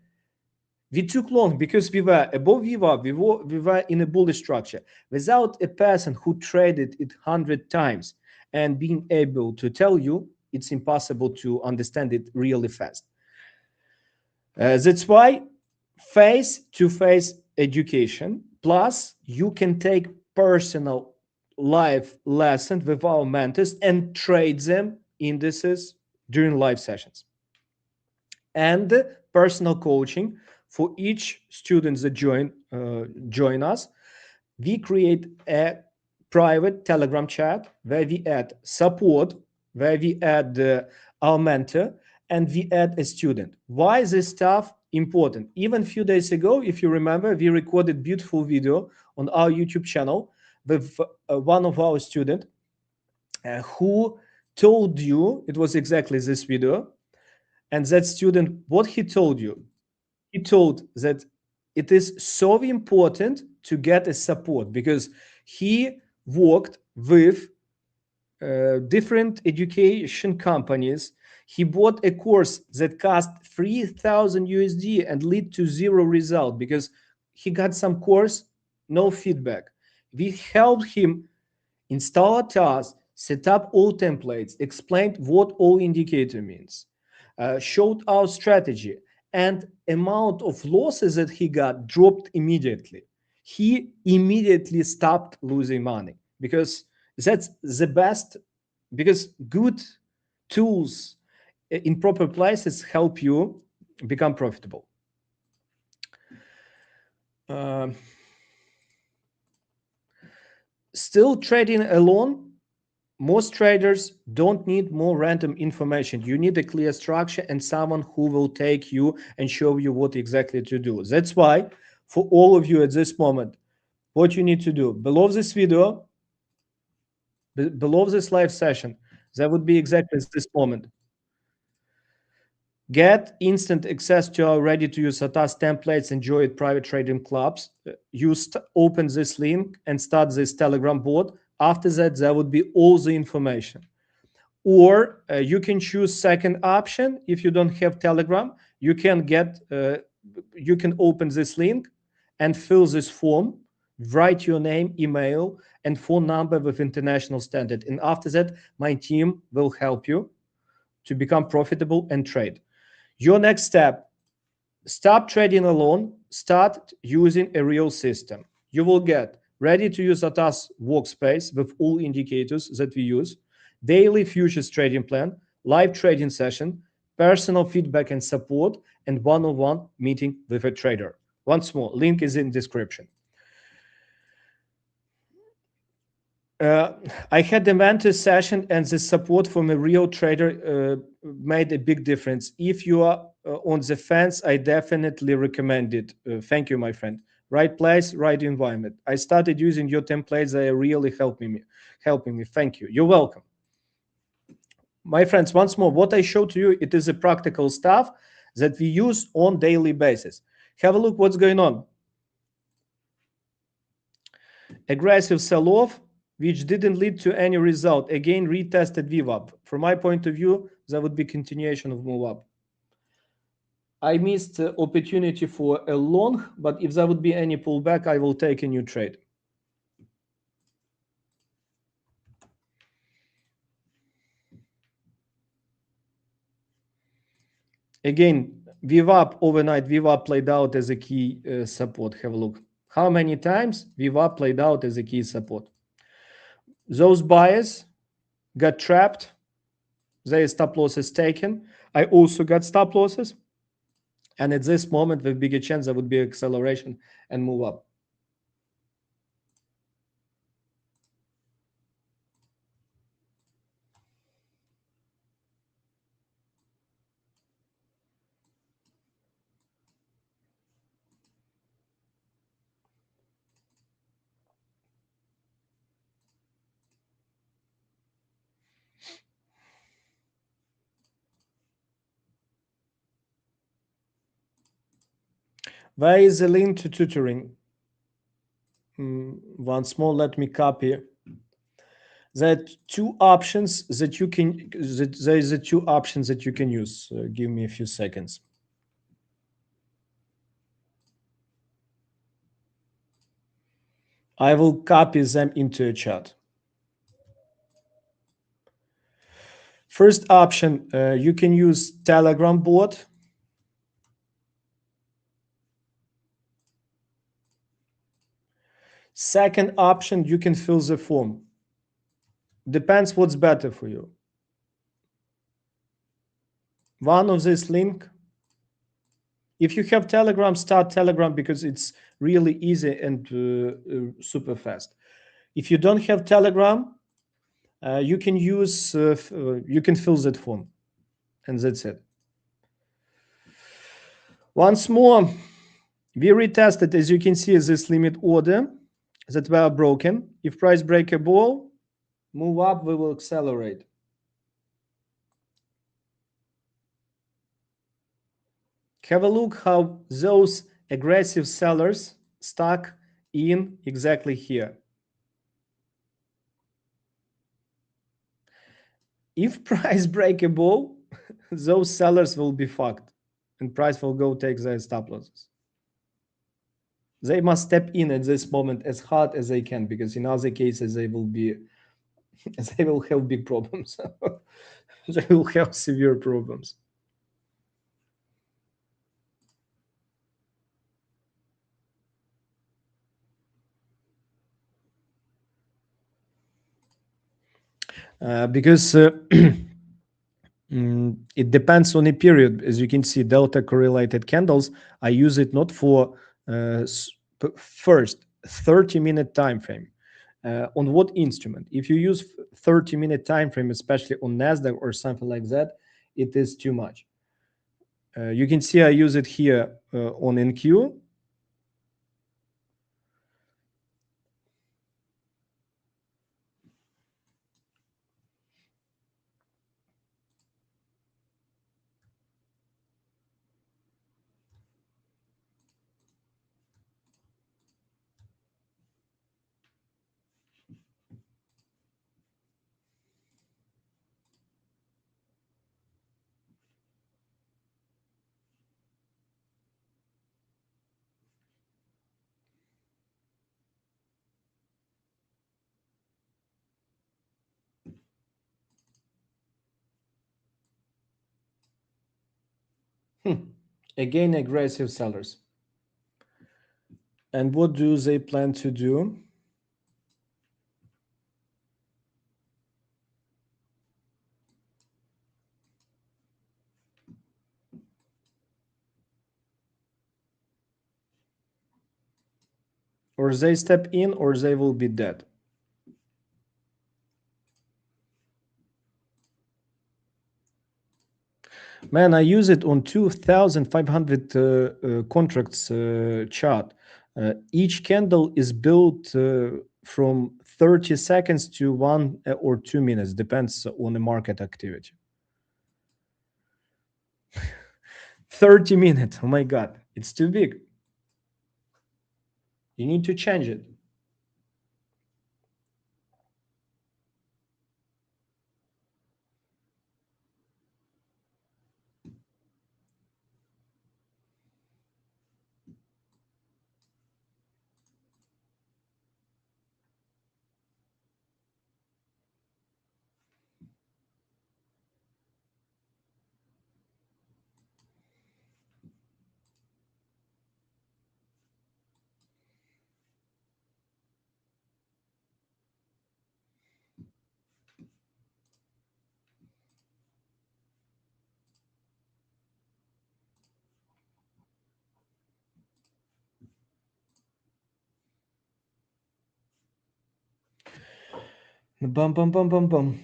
we took long because we were above VWAP, we were in a bullish structure. Without a person who traded it 100 times and being able to tell you, it's impossible to understand it really fast. That's why face-to-face education, plus you can take personal live lessons with our mentors and trade them indices during live sessions. And personal coaching for each student that join us. We create a private Telegram chat where we add support, where we add our mentor, and we add a student. Why is this stuff important? Even a few days ago, if you remember, we recorded beautiful video on our YouTube channel with one of our students who told you, it was exactly this video, and that student, what he told you, he told that it is so important to get a support, because he worked with different education companies. He bought a course that cost 3,000 USD and lead to zero result because he got some course, no feedback. We helped him install ATAS, set up all templates, explained what all indicator means, showed our strategy, and amount of losses that he got dropped immediately. He immediately stopped losing money, because that's the best, because good tools in proper places help you become profitable. Still trading alone, most traders don't need more random information. You need a clear structure and someone who will take you and show you what exactly to do. That's why for all of you at this moment, what you need to do, below this video, below this live session, that would be exactly this moment. Get instant access to our ready-to-use ATAS templates and join private trading clubs. Open this link and start this Telegram bot. After that, there would be all the information. Or you can choose second option. If you don't have Telegram, you can open this link and fill this form, write your name, email, and phone number with international standard. And after that, my team will help you to become profitable and trade. Your next step, stop trading alone, start using a real system. You will get ready to use ATAS workspace with all indicators that we use, daily futures trading plan, live trading session, personal feedback and support, and one-on-one meeting with a trader. Once more, link is in description. I had the mentor session, and the support from a real trader made a big difference. If you are on the fence, I definitely recommend it. Thank you, my friend. Right place, right environment. I started using your templates. They are really helping me. Thank you. You're welcome. My friends, once more, what I show to you, it is a practical stuff that we use on daily basis. Have a look what's going on. Aggressive sell-off, which didn't lead to any result. Again, retested VWAP. From my point of view, that would be continuation of move up. I missed the opportunity for a long, but if there would be any pullback, I will take a new trade. Again, VWAP overnight, VWAP played out as a key support. Have a look. How many times VWAP played out as a key support? Those buyers got trapped. Their stop losses taken. I also got stop losses. And at this moment, with bigger chance, there would be acceleration and move up. Where is the link to tutoring? Once more, let me copy. There are two options that you can. There is the two options that you can use. Give me a few seconds. I will copy them into a chat. First option, you can use Telegram bot. Second option, you can fill the form. Depends what's better for you. One of this link. If you have Telegram, start Telegram because it's really easy and super fast. If you don't have Telegram, you can use, you can fill that form, and that's it. Once more, we retested, as you can see, this limit order that were broken. If price break above, move up, we will accelerate. Have a look how those aggressive sellers stuck in exactly here. If price break above, those sellers will be fucked and price will go take their stop losses. They must step in at this moment as hard as they can, because in other cases they will have big problems. They will have severe problems. Because it depends on a period. As you can see, delta correlated candles, I use it not for first 30-minute time frame. On what instrument? If you use 30-minute time frame, especially on NASDAQ or something like that, it is too much. You can see I use it here on NQ. Again, aggressive sellers. And what do they plan to do? Or they step in or they will be dead. Man, I use it on 2,500 contracts chart. Each candle is built from 30 seconds to 1 or 2 minutes, depends on the market activity. 30 minutes, oh my God, it's too big. You need to change it. Bum, bum, bum, bum, bum.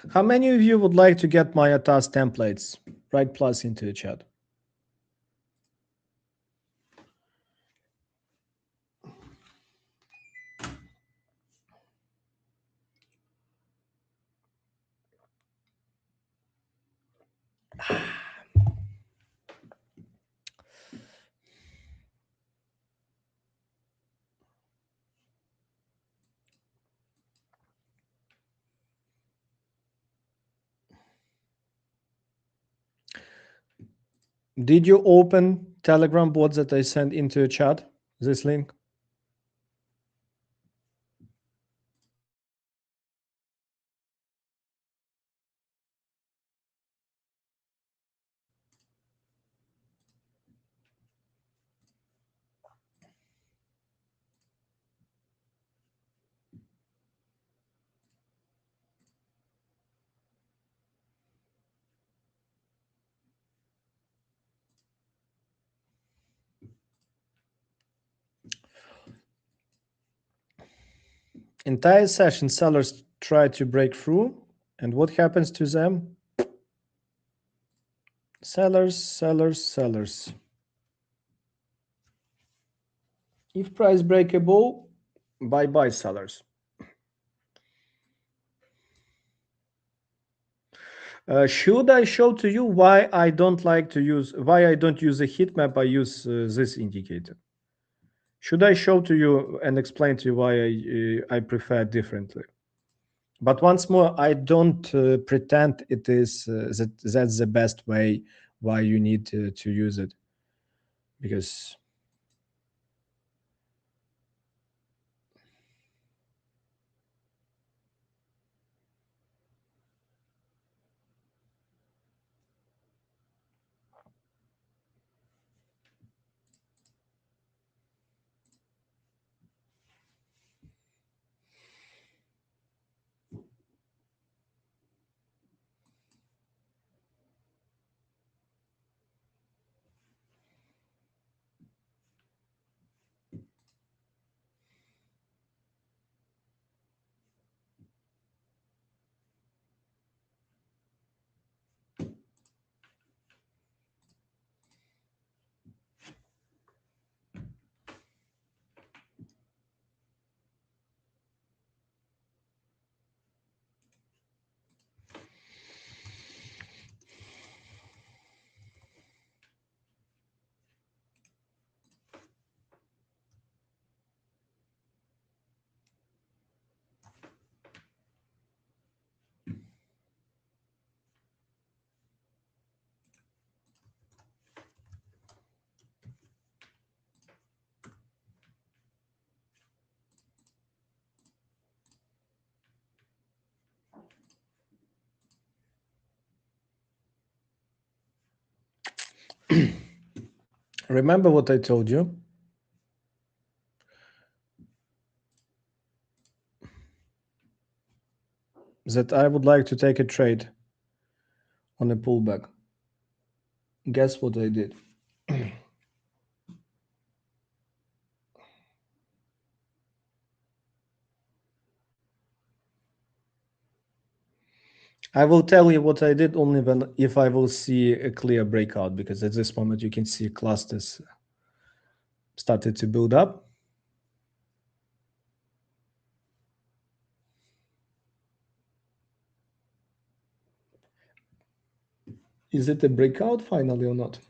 How many of you would like to get my ATAS templates? Write plus into the chat. Did you open Telegram bot that I sent into the chat? This link? Entire session, sellers try to break through, and what happens to them? Sellers, sellers, sellers. If price breakable, bye-bye sellers. Should I show to you why I don't use a heat map? I use this indicator. Should I show to you and explain to you why I prefer differently? But once more, I don't pretend it is that's the best way why you need to use it, because Remember what I told you? That I would like to take a trade on a pullback. Guess what I did? I will tell you what I did only when if I will see a clear breakout, because at this moment you can see clusters started to build up. Is it a breakout finally or not?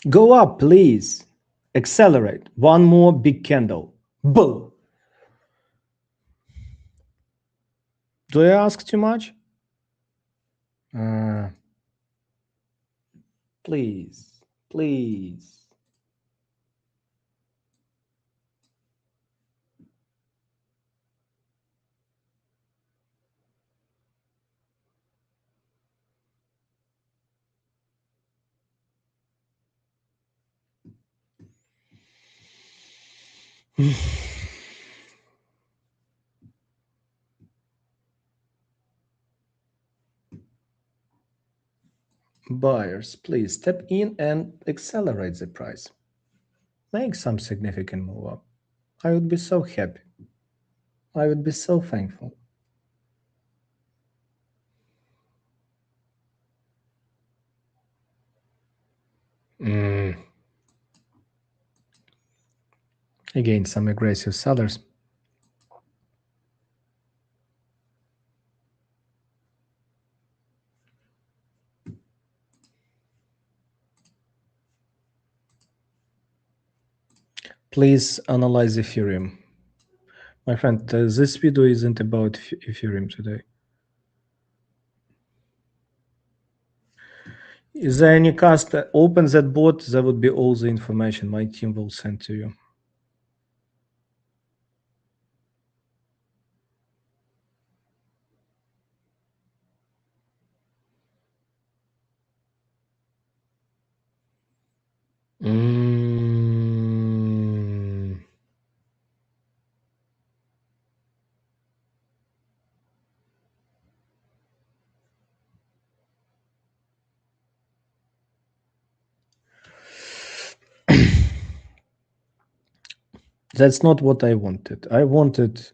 Go up, please. Accelerate. One more big candle. Boom. Do I ask too much? Please, please. Buyers, please step in and accelerate the price. Make some significant move up. I would be so happy. I would be so thankful. Again, some aggressive sellers. Please analyze Ethereum. My friend, this video isn't about Ethereum today. Is there any cast? Open that bot, there would be all the information my team will send to you. That's not what I wanted. I wanted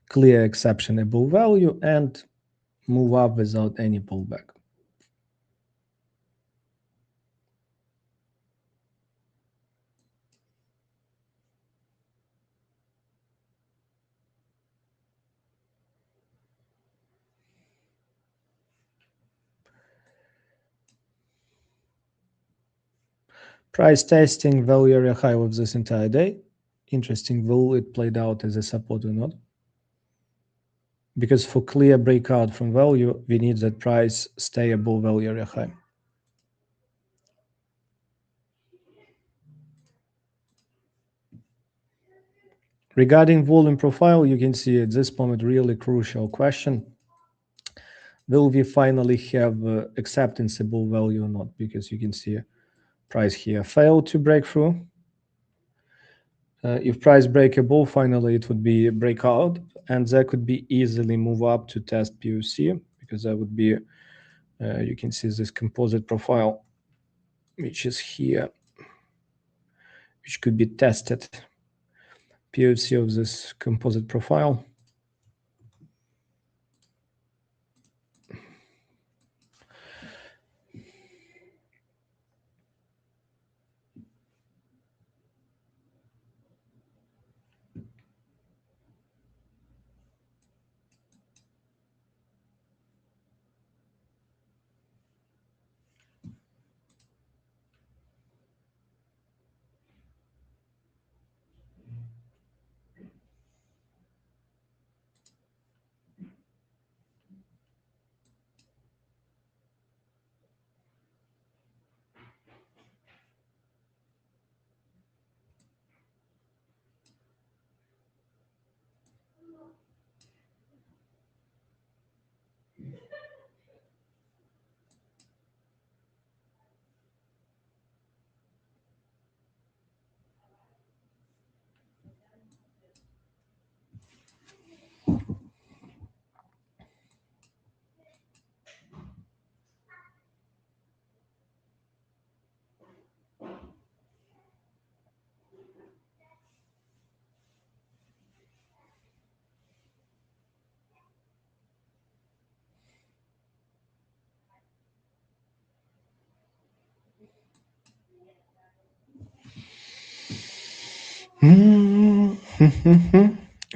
clear exceptionable value and move up without any pullback. Price testing value area high of this entire day. Interesting, will it played out as a support or not? Because for clear breakout from value, we need that price stay above value area high. Regarding volume profile, you can see at this moment really crucial question. Will we finally have acceptance above value or not? Because you can see price here failed to break through. If price break above, finally it would be a breakout, and that could be easily move up to test POC, because that would be, you can see this composite profile, which is here, which could be tested. POC of this composite profile.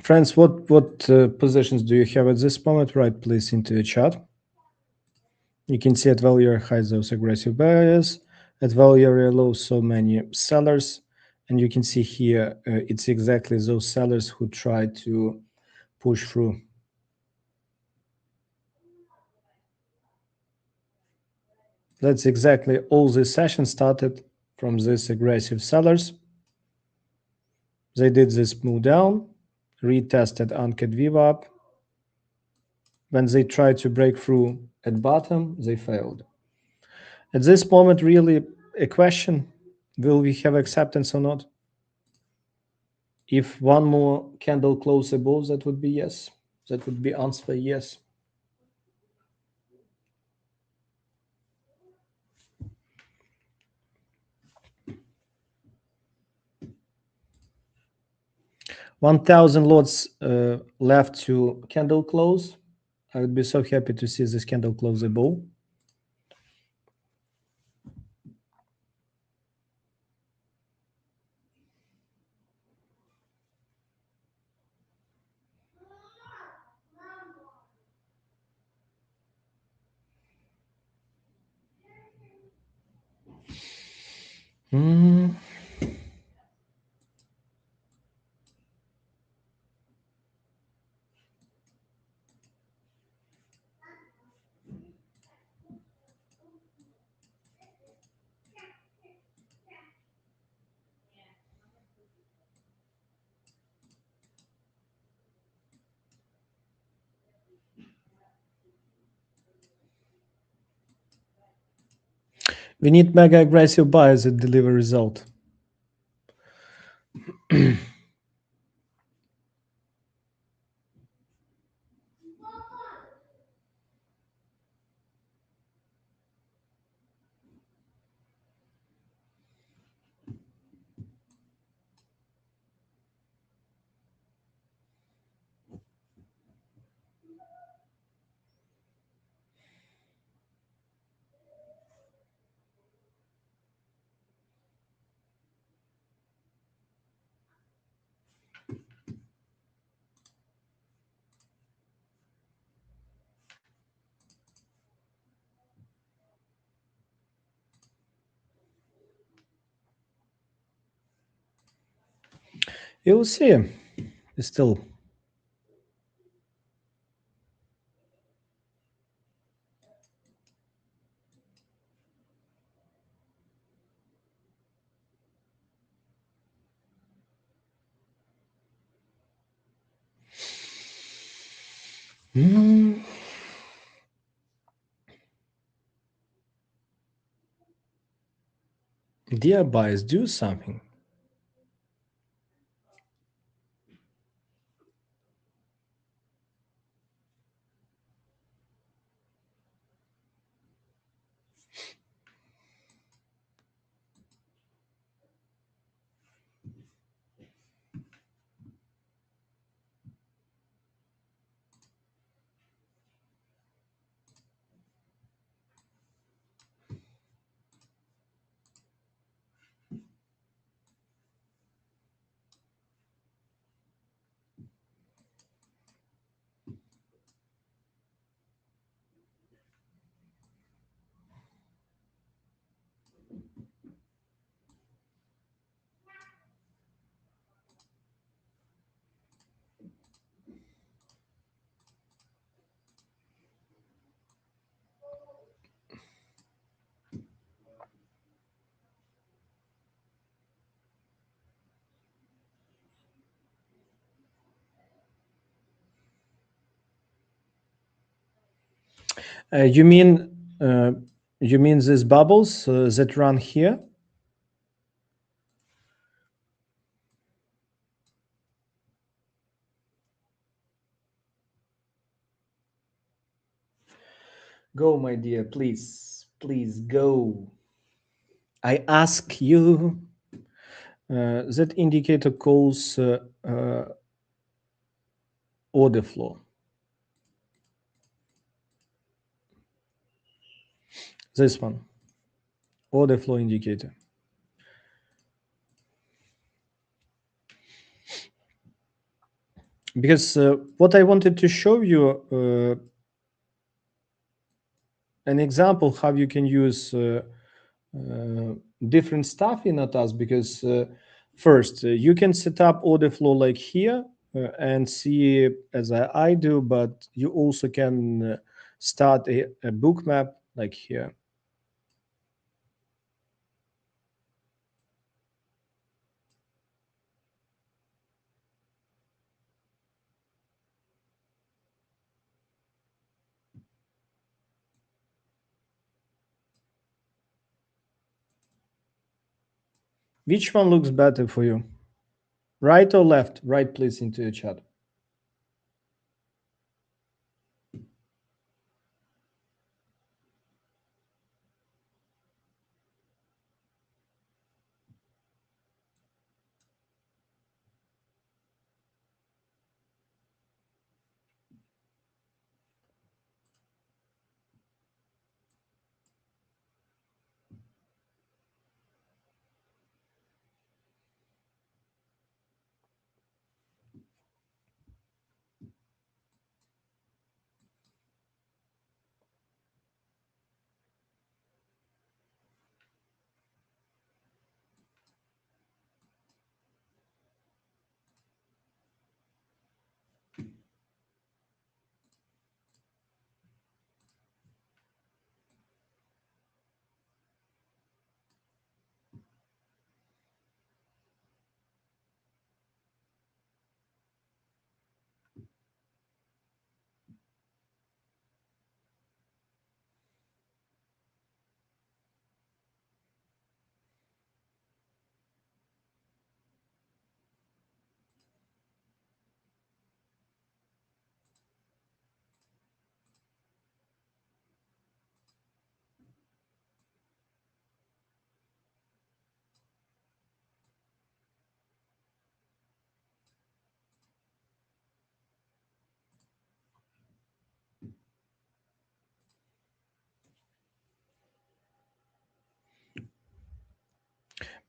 Friends, what positions do you have at this moment? Write please into the chat. You can see at value area high those aggressive buyers, at value area low so many sellers, and you can see here it's exactly those sellers who try to push through. That's exactly all this session started from these aggressive sellers. They did this move down, retested uncut VWAP. When they tried to break through at bottom, they failed. At this moment, really a question, will we have acceptance or not? If one more candle close above, that would be yes. That would be answer yes. $1,000 lots left to candle close. I would be so happy to see this candle close above. We need mega aggressive buyers that deliver result. You'll see. It's still. Dear buyers, do something. You mean these bubbles that run here? Go, my dear, please, please go. I ask you. That indicator calls order flow. This one, order flow indicator. Because what I wanted to show you an example how you can use different stuff in ATAS, because first you can set up order flow like here and see as I do, but you also can start a book map like here. Which one looks better for you? Right or left? Right, please, into the chat.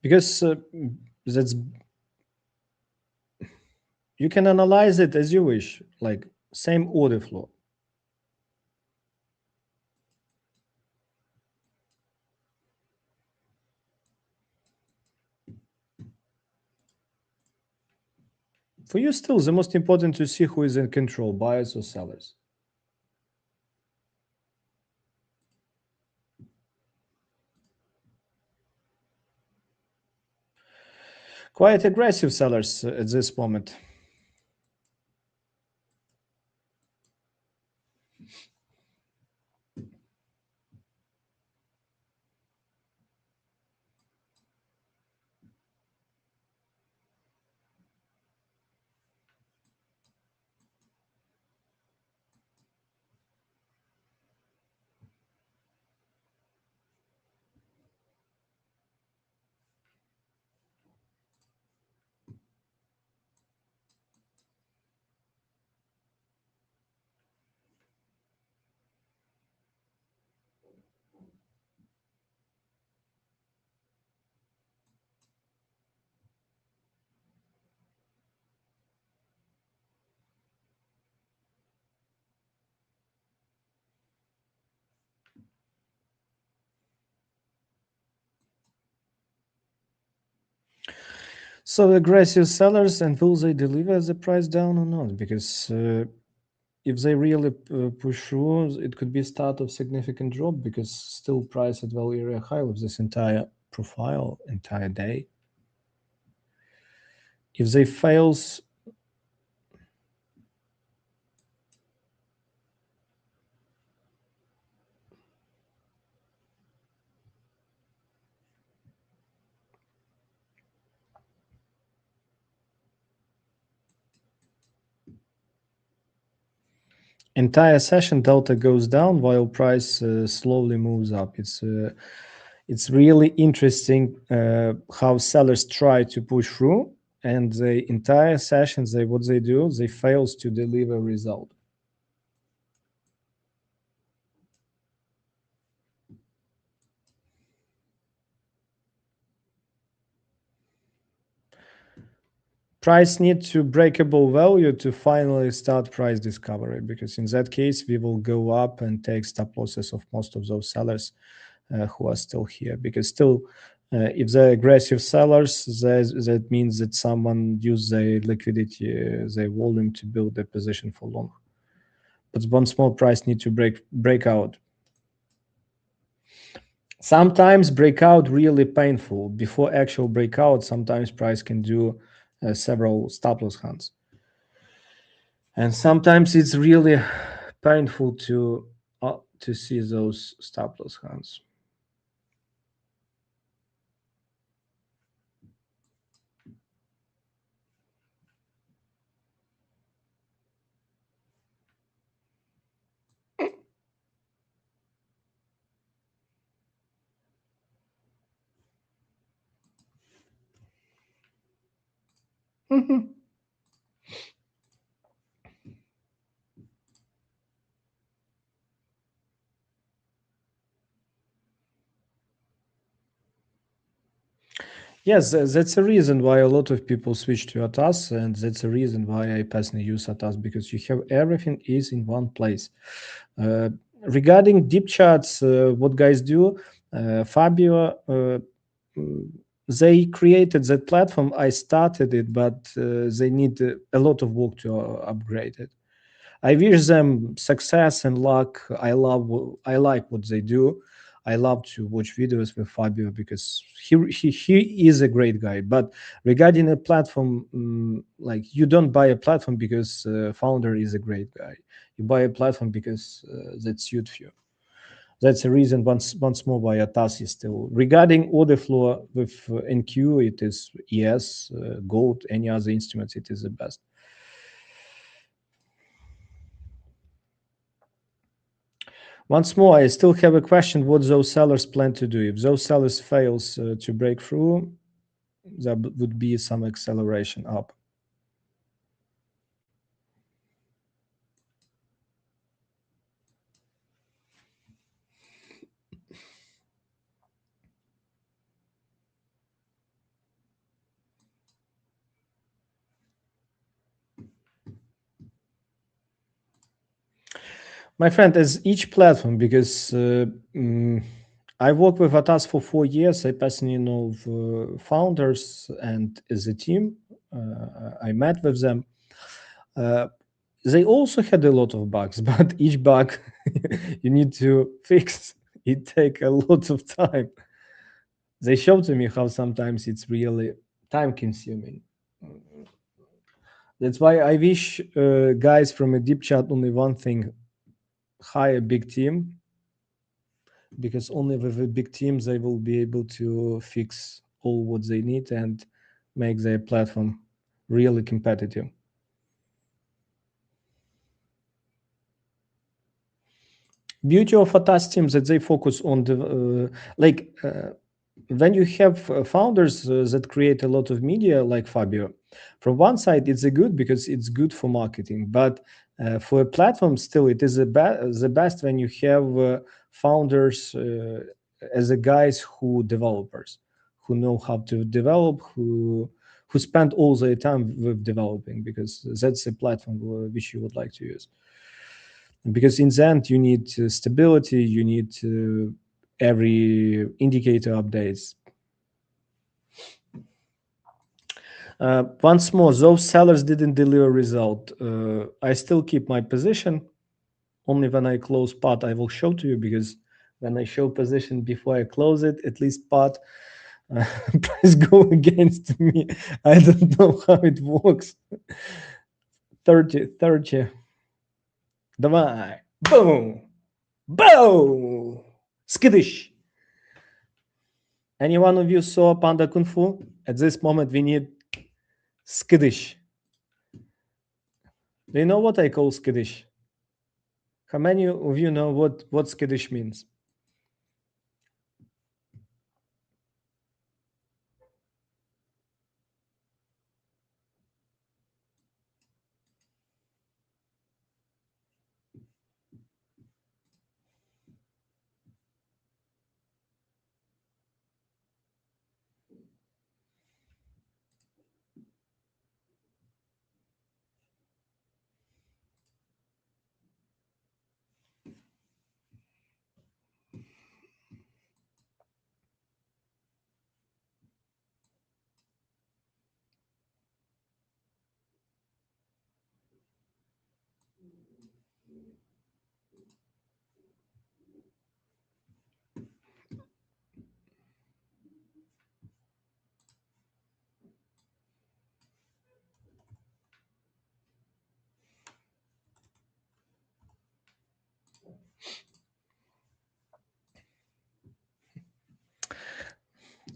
Because that's, you can analyze it as you wish, like same order flow. For you, still the most important to see who is in control, buyers or sellers. Quite aggressive sellers at this moment. So aggressive sellers, and will they deliver the price down or not? Because if they really push through, it could be start of significant drop, because still price at value area high with this entire profile, entire day. If they fails, entire session delta goes down while price slowly moves up. It's really interesting how sellers try to push through, and the entire sessions, what they do, they fails to deliver result. Price need to breakable value to finally start price discovery, because in that case we will go up and take stop losses of most of those sellers who are still here, because still if they're aggressive sellers, that means that someone used their liquidity, their volume to build a position for long. But once more, price need to break out. Sometimes breakout really painful. Before actual breakout, sometimes price can do several stop loss hunts, and sometimes it's really painful to see those stop loss hunts. Yes, that's a reason why a lot of people switch to ATAS, and that's a reason why I personally use ATAS, because you have everything is in one place. Regarding deep charts, what guys do, Fabio, they created that platform. I started it, but they need a lot of work to upgrade it. I wish them success and luck. I like what they do. I love to watch videos with Fabio, because he is a great guy. But regarding a platform, like, you don't buy a platform because founder is a great guy. You buy a platform because that suits you. That's the reason. Once more, why ATAS is still. Regarding order flow with NQ, it is yes, gold. Any other instruments, it is the best. Once more, I still have a question: what those sellers plan to do? If those sellers fails to break through, there would be some acceleration up. My friend, as each platform, because I worked with ATAS for 4 years. I personally know the founders, and as a team, I met with them. They also had a lot of bugs, but each bug you need to fix. It take a lot of time. They showed to me how sometimes it's really time consuming. That's why I wish guys from a deep chat only one thing: hire a big team, because only with a big team they will be able to fix all what they need and make their platform really competitive. Beauty of ATAS teams that they focus on the when you have founders that create a lot of media like Fabio, from one side it's a good, because it's good for marketing, but for a platform, still it is the best when you have founders as a guys who developers, who know how to develop, who spend all their time with developing, because that's a platform which you would like to use. Because in the end, you need stability, you need every indicator updates. Once more, those sellers didn't deliver result. I still keep my position. Only when I close part, I will show to you, because when I show position before I close it, at least part price go against me. I don't know how it works. 30. Давай. Boom. Boom. Skittish. Any one of you saw Panda Kung Fu? At this moment, we need skittish. Do you know what I call skittish? How many of you know what skittish means?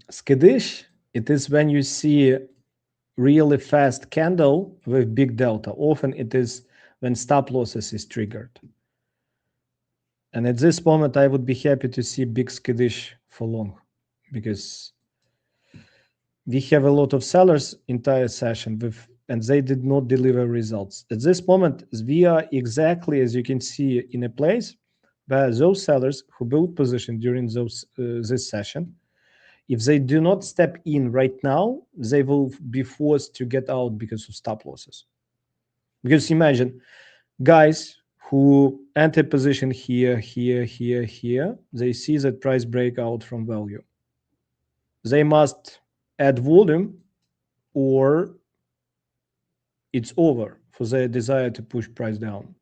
Skittish, it is when you see really fast candle with big delta. Often it is when stop losses is triggered. And at this moment, I would be happy to see big skittish for long, because we have a lot of sellers entire session with, and they did not deliver results. At this moment, we are exactly, as you can see, in a place where those sellers who built position during this session, if they do not step in right now, they will be forced to get out because of stop losses. Because imagine, guys who enter position here, they see that price breakout from value. They must add volume, or it's over for their desire to push price down.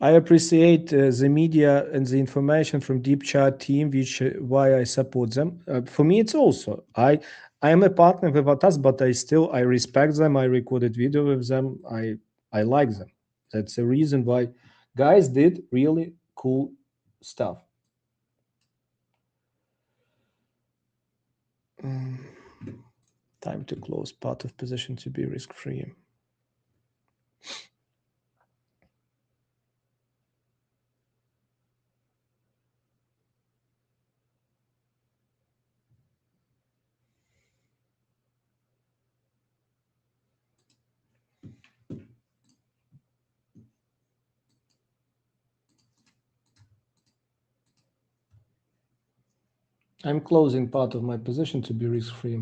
I appreciate the media and the information from Deep Chat team, which why I support them. For me, it's also I am a partner with ATAS, but I respect them. I recorded video with them. I like them. That's the reason why guys did really cool stuff. Time to close part of position to be risk-free. I'm closing part of my position to be risk-free.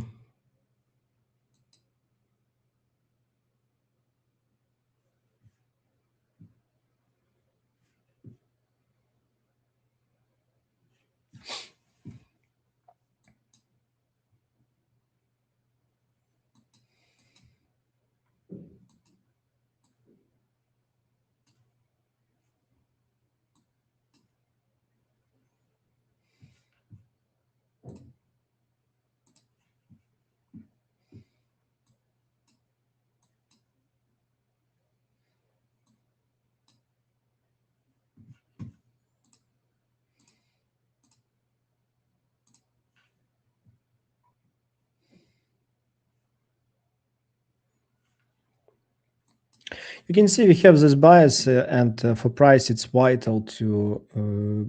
You can see we have this bias, and for price, it's vital to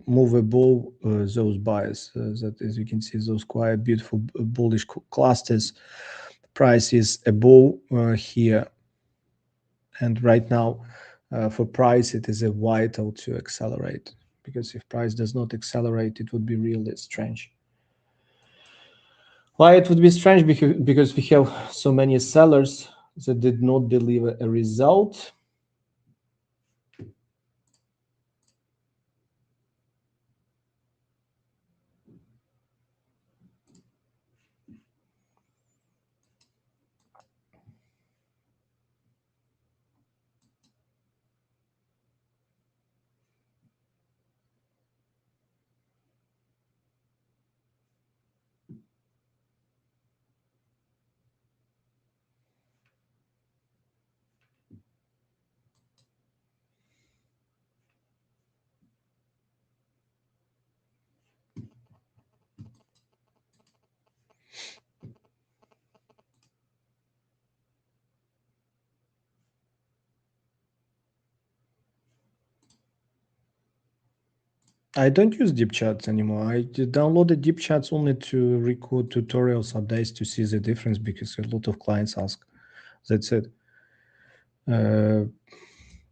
move above those bias. That, as you can see, those quite beautiful bullish clusters. Price is above here, and right now, for price, it is a vital to accelerate, because if price does not accelerate, it would be really strange. Why it would be strange? Because we have so many sellers that did not deliver a result. I don't use deep chats anymore. I downloaded deep chats only to record tutorials updates to see the difference because a lot of clients ask. That's it.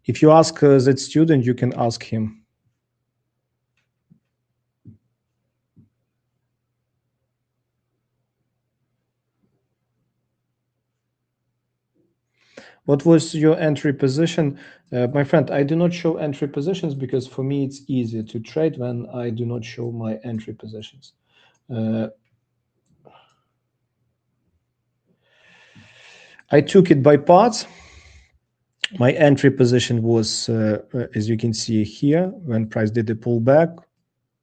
If you ask that student, you can ask him. What was your entry position? My friend, I do not show entry positions because for me it's easier to trade when I do not show my entry positions. I took it by parts. My entry position was, as you can see here, when price did a pullback,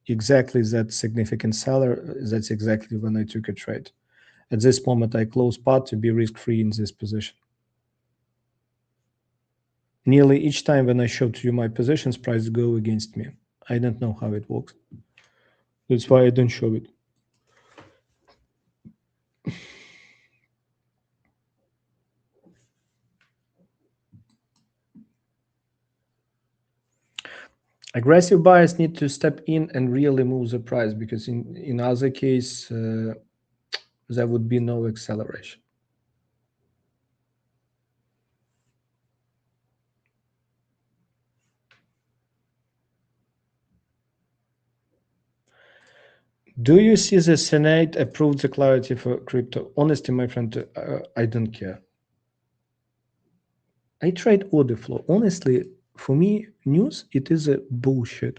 exactly that significant seller, that's exactly when I took a trade. At this moment, I close part to be risk-free in this position. Nearly each time when I show to you my positions, price go against me. I don't know how it works. That's why I don't show it. Aggressive buyers need to step in and really move the price because in other case, there would be no acceleration. Do you see the Senate approved the clarity for crypto? Honestly, my friend, I don't care. I trade order flow. Honestly, for me, news, it is a bullshit.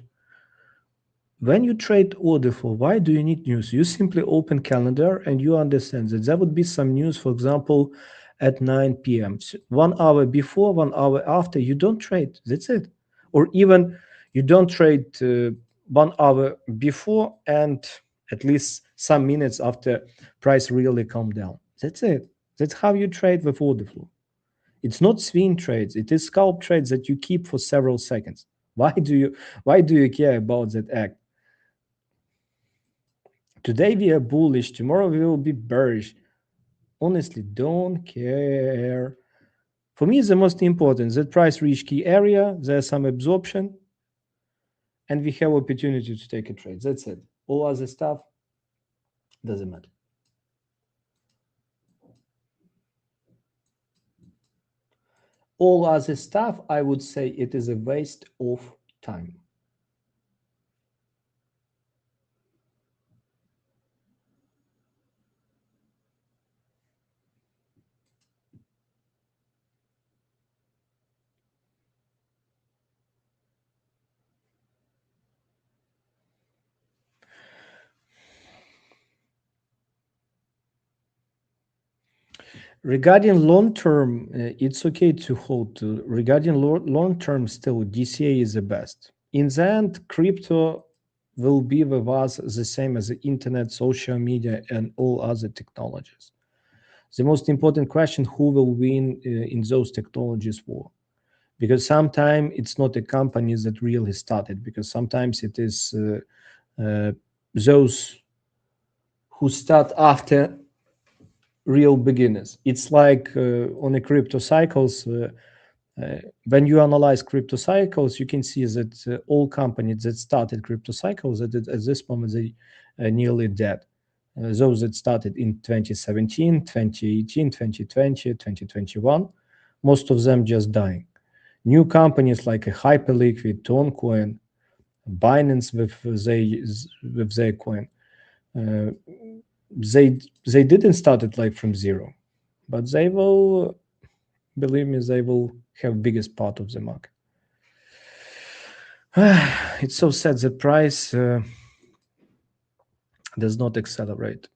When you trade order flow, why do you need news? You simply open calendar and you understand that there would be some news, for example, at 9 p.m. 1 hour before, 1 hour after, you don't trade. That's it. Or even you don't trade 1 hour before and at least some minutes after price really calm down. That's it. That's how you trade with order flow. It's not swing trades. It is scalp trades that you keep for several seconds. Why do you care about that act? Today we are bullish, tomorrow we will be bearish. Honestly, don't care. For me, the most important that price reach key area, there's some absorption, and we have opportunity to take a trade. That's it. All other stuff doesn't matter. All other stuff, I would say it is a waste of time. Regarding long term, it's okay to hold. Regarding long term, still DCA is the best. In the end, crypto will be with us the same as the internet, social media, and all other technologies. The most important question: who will win in those technologies war? Because sometimes it's not the companies that really started. Because sometimes it is those who start after real beginners. It's like on a crypto cycles. When you analyze crypto cycles, you can see that all companies that started crypto cycles at this moment they are nearly dead. Those that started in 2017, 2018, 2020, 2021, most of them just dying. New companies like a Hyperliquid, Toncoin, Binance with their coin, they didn't start it like from zero, but they will, believe me, they will have biggest part of the market. It's so sad that price does not accelerate.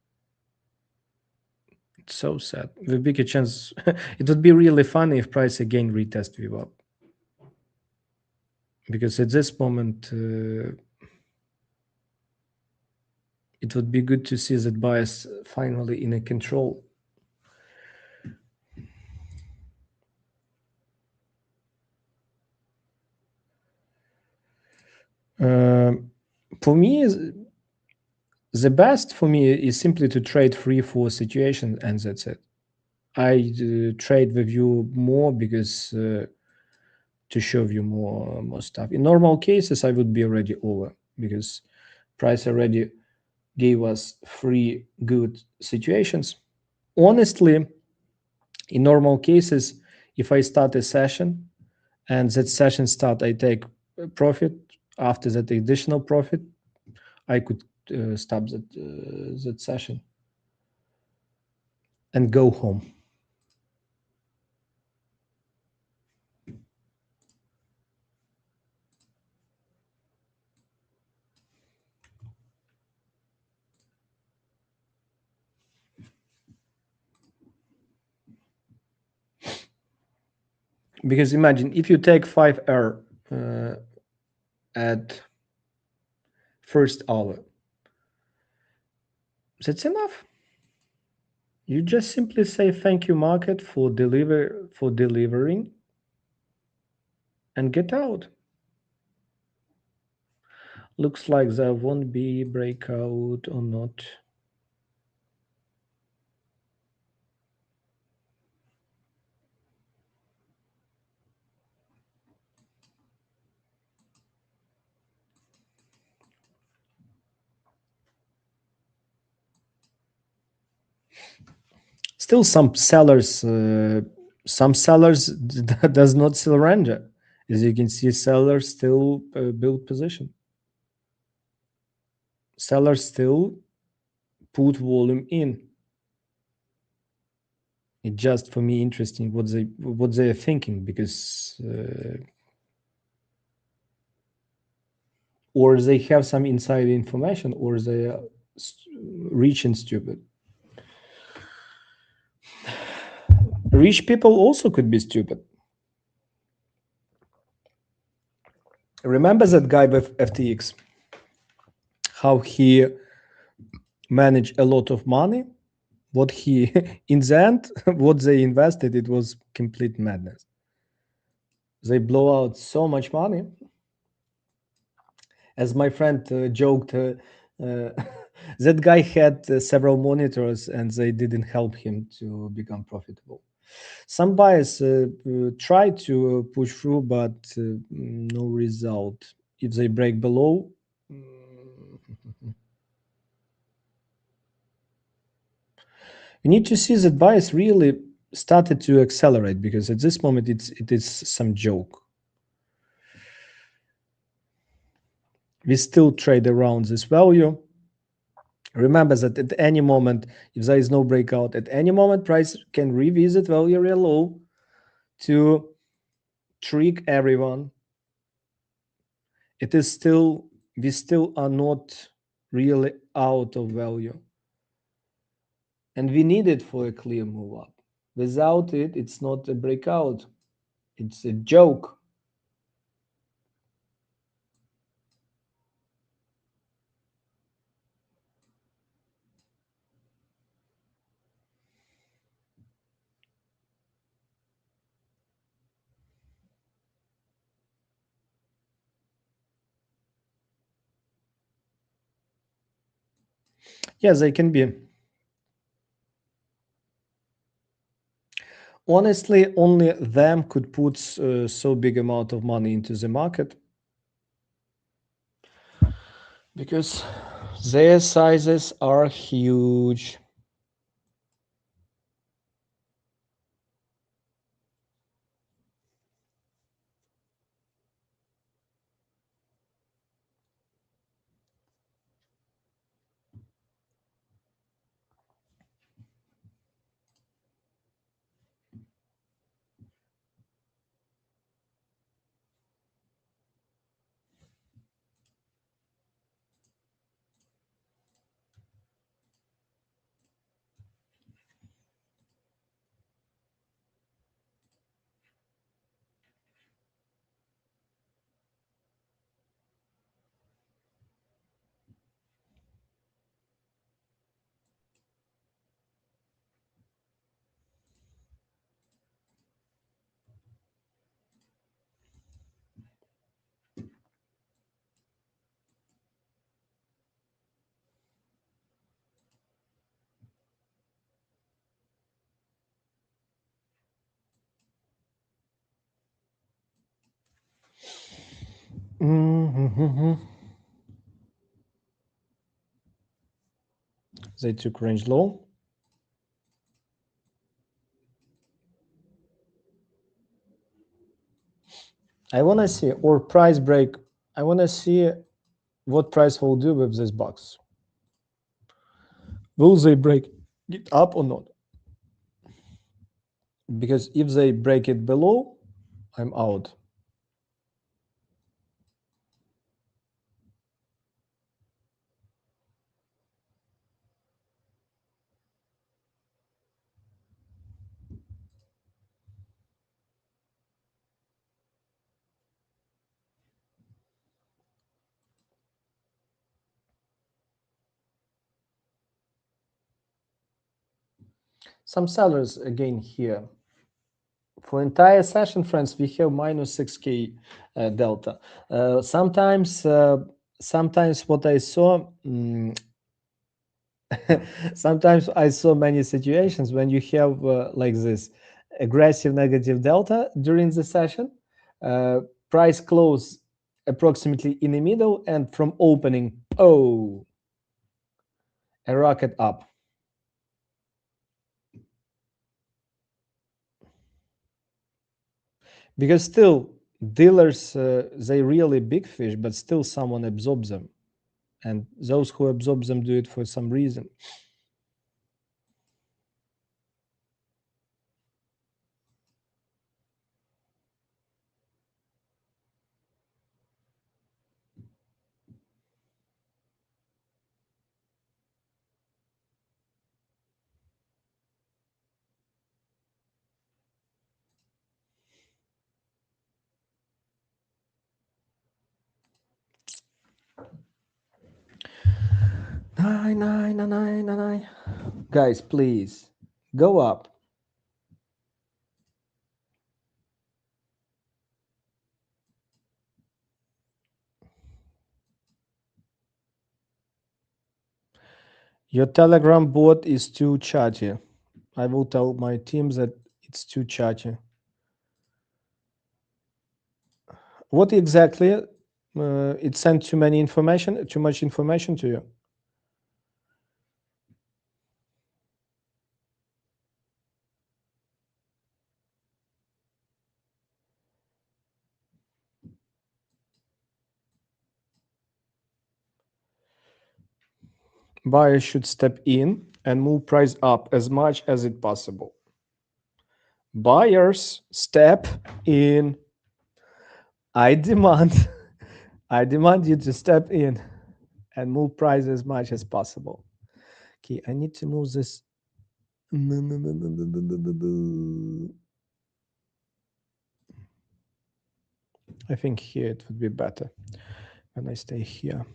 It's so sad. With bigger chance, it would be really funny if price again retest VWAP. Because at this moment, it would be good to see that bias finally in a control. For me, the best for me is simply to trade free for situation, and that's it. I trade with you more because to show you more stuff. In normal cases, I would be already over because price already gave us 3 good situations. Honestly, in normal cases, if I start a session and that session start, I take profit. After that additional profit, I could stop that session and go home. Because imagine if you take 5R at first hour, that's enough. You just simply say thank you market for delivering and get out. Looks like there won't be breakout or not. Still some sellers does not surrender. As you can see, sellers still build position. Sellers still put volume in. It's just for me interesting what they are thinking, because or they have some inside information, or they are rich and stupid. Rich people also could be stupid. Remember that guy with FTX, how he managed a lot of money? What he in the end, what they invested, it was complete madness. They blow out so much money. As my friend joked, that guy had several monitors and they didn't help him to become profitable. Some buyers try to push through, but no result. If they break below, you need to see that buyers really started to accelerate, because at this moment it is some joke. We still trade around this value. Remember that at any moment, if there is no breakout, at any moment price can revisit value area low to trick everyone. It is still, we still are not really out of value, and we need it for a clear move up. Without it, it's not a breakout, it's a joke. Yes, they can be. Honestly, only them could put so big amount of money into the market, because their sizes are huge. They took range low. I want to see, or price break. I want to see what price will do with this box. Will they break it up or not? Because if they break it below, I'm out. Some sellers again here. For entire session, friends, we have minus 6K delta. Sometimes what I saw, sometimes I saw many situations when you have like this aggressive negative delta during the session, price close approximately in the middle, and from opening, oh, a rocket up. Because still dealers, they really big fish, but still someone absorbs them, and those who absorb them do it for some reason. Nine. Guys, please go up. Your Telegram bot is too chatty. I will tell my team that it's too chatty. What exactly? It sent too much information to you. Buyers should step in and move price up as much as it possible. Buyers, step in. I demand you to step in and move price as much as possible. Okay, I need to move this. I think here it would be better when I stay here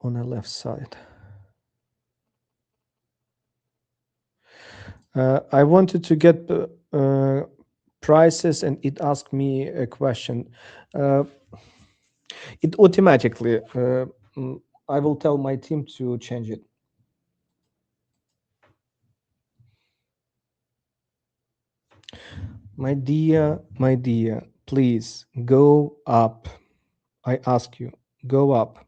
on the left side. I wanted to get prices, and it asked me a question. It automatically, I will tell my team to change it. My dear, please go up. I ask you, go up.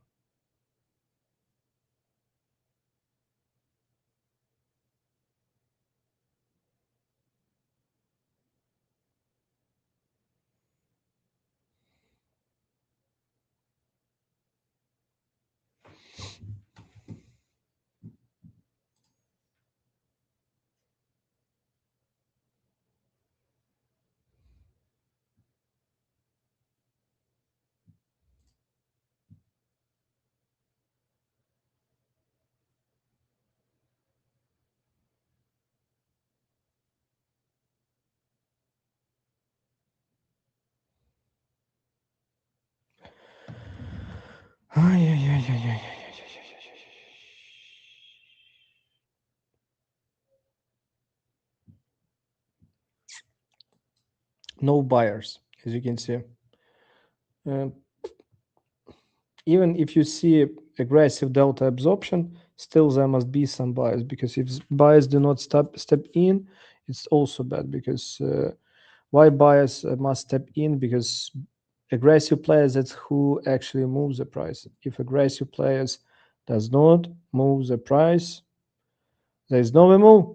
No buyers, as you can see. Even if you see aggressive delta absorption, still there must be some buyers, because if buyers do not step in, it's also bad. Because why buyers must step in? Because aggressive players, that's who actually moves the price. If aggressive players Does not move the price. There is no move.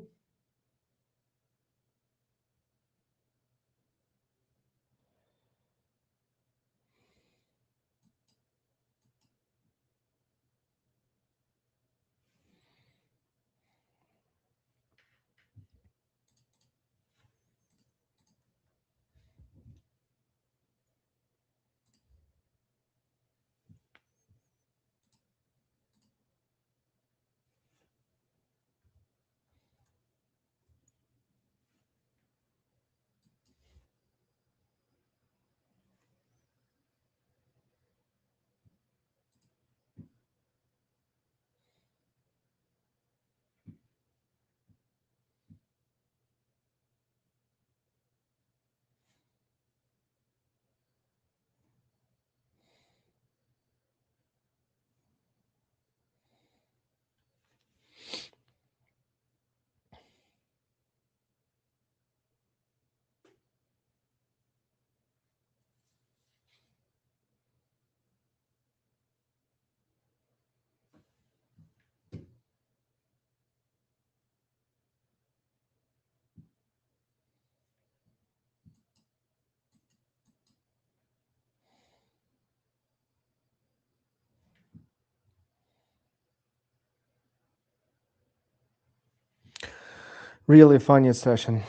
Really funny session.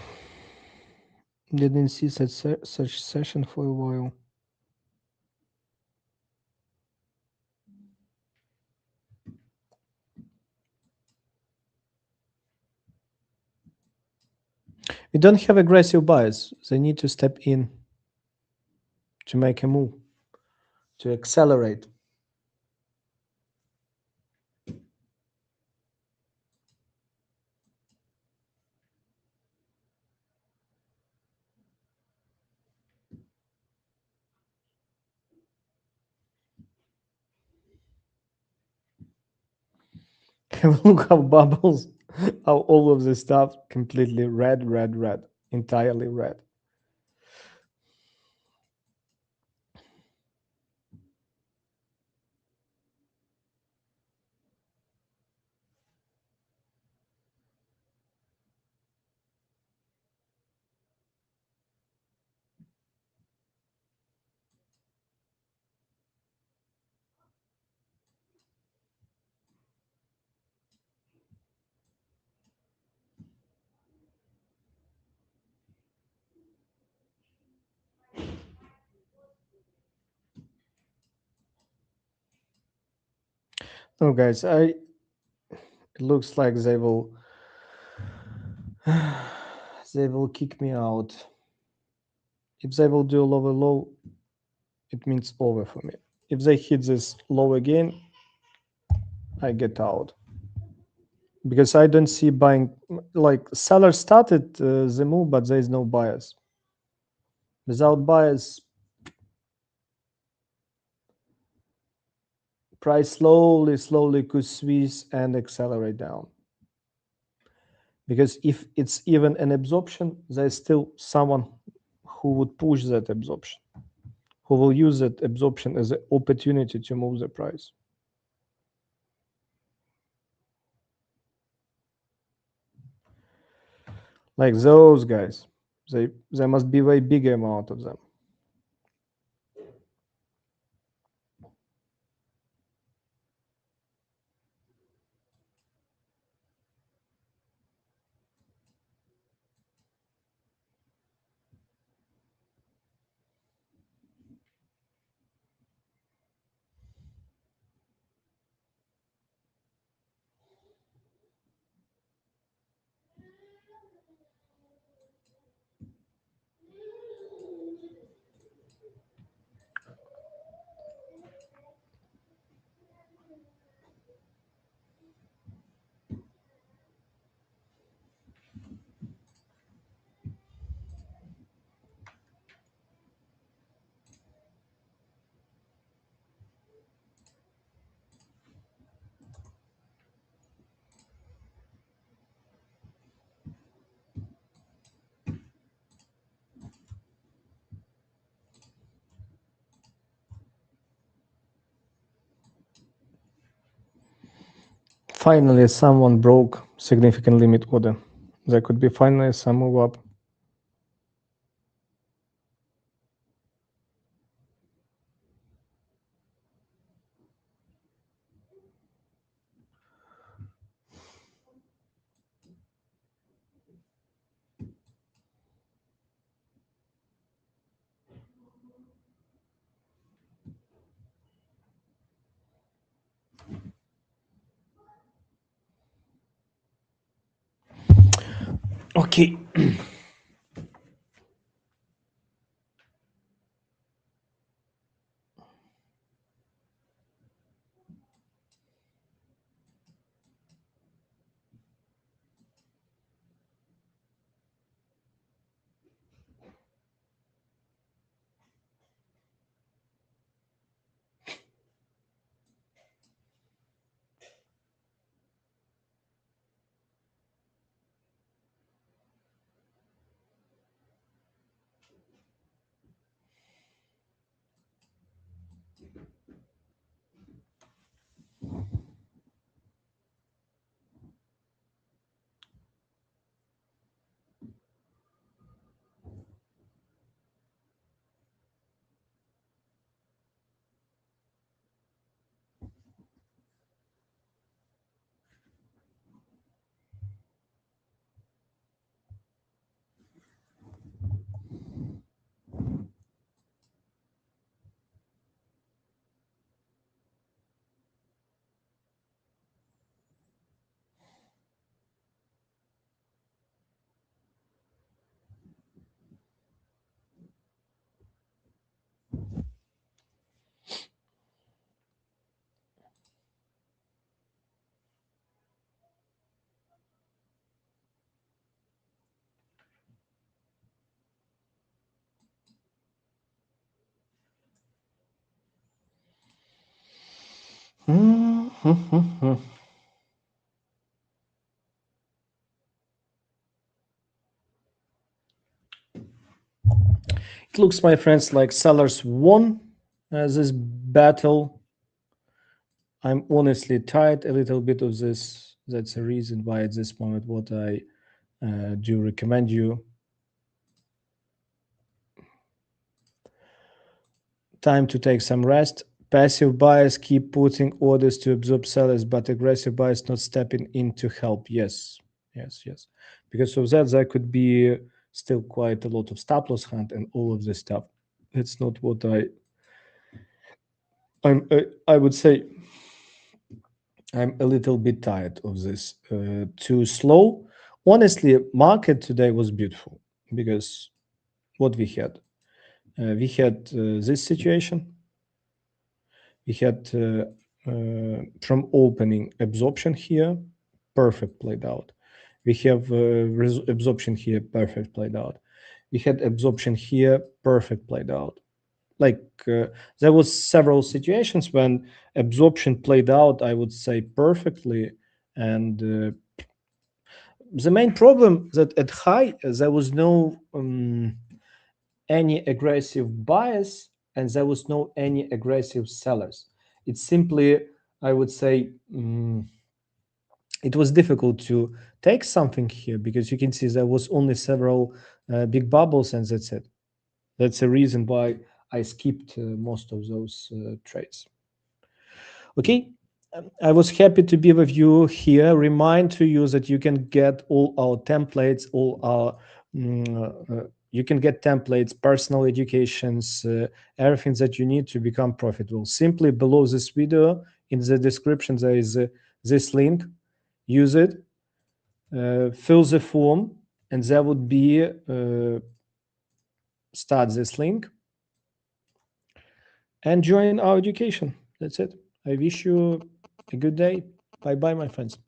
Didn't see such session for a while. We don't have aggressive buyers. They need to step in to make a move, to accelerate. Look how bubbles, how all of the stuff completely red, entirely red. No, guys, it looks like they will kick me out. If they will do a lower low, it means over for me. If they hit this low again, I get out. Because I don't see buying, like seller started the move, but there is no buyers. Without buyers, price slowly could squeeze and accelerate down. Because if it's even an absorption, there's still someone who would push that absorption, who will use that absorption as an opportunity to move the price. Like those guys, there must be a way bigger amount of them. Finally, someone broke significant limit order. There could be finally some move up. Okay. It looks, my friends, like sellers won this battle. I'm honestly tired a little bit of this. That's the reason why at this moment what I do recommend you. Time to take some rest. Passive buyers keep putting orders to absorb sellers, but aggressive buyers not stepping in to help. Yes. Because of that, there could be still quite a lot of stop loss hunt and all of this stuff. It's not what I would say. I'm a little bit tired of this. Too slow. Honestly, market today was beautiful because what we had this situation. We had from opening absorption here, perfect played out. We have absorption here, perfect played out. We had absorption here, perfect played out. Like there was several situations when absorption played out, I would say perfectly. And the main problem that at high there was no any aggressive buyers and there was no any aggressive sellers. It's simply, I would say, it was difficult to take something here because you can see there was only several big bubbles and that's it. That's the reason why I skipped most of those trades. Okay, I was happy to be with you here. Remind to you that you can get all our templates, all our you can get templates, personal educations, everything that you need to become profitable. Simply below this video, in the description, there is this link. Use it, fill the form, and there would be start this link and join our education. That's it. I wish you a good day. Bye-bye, my friends.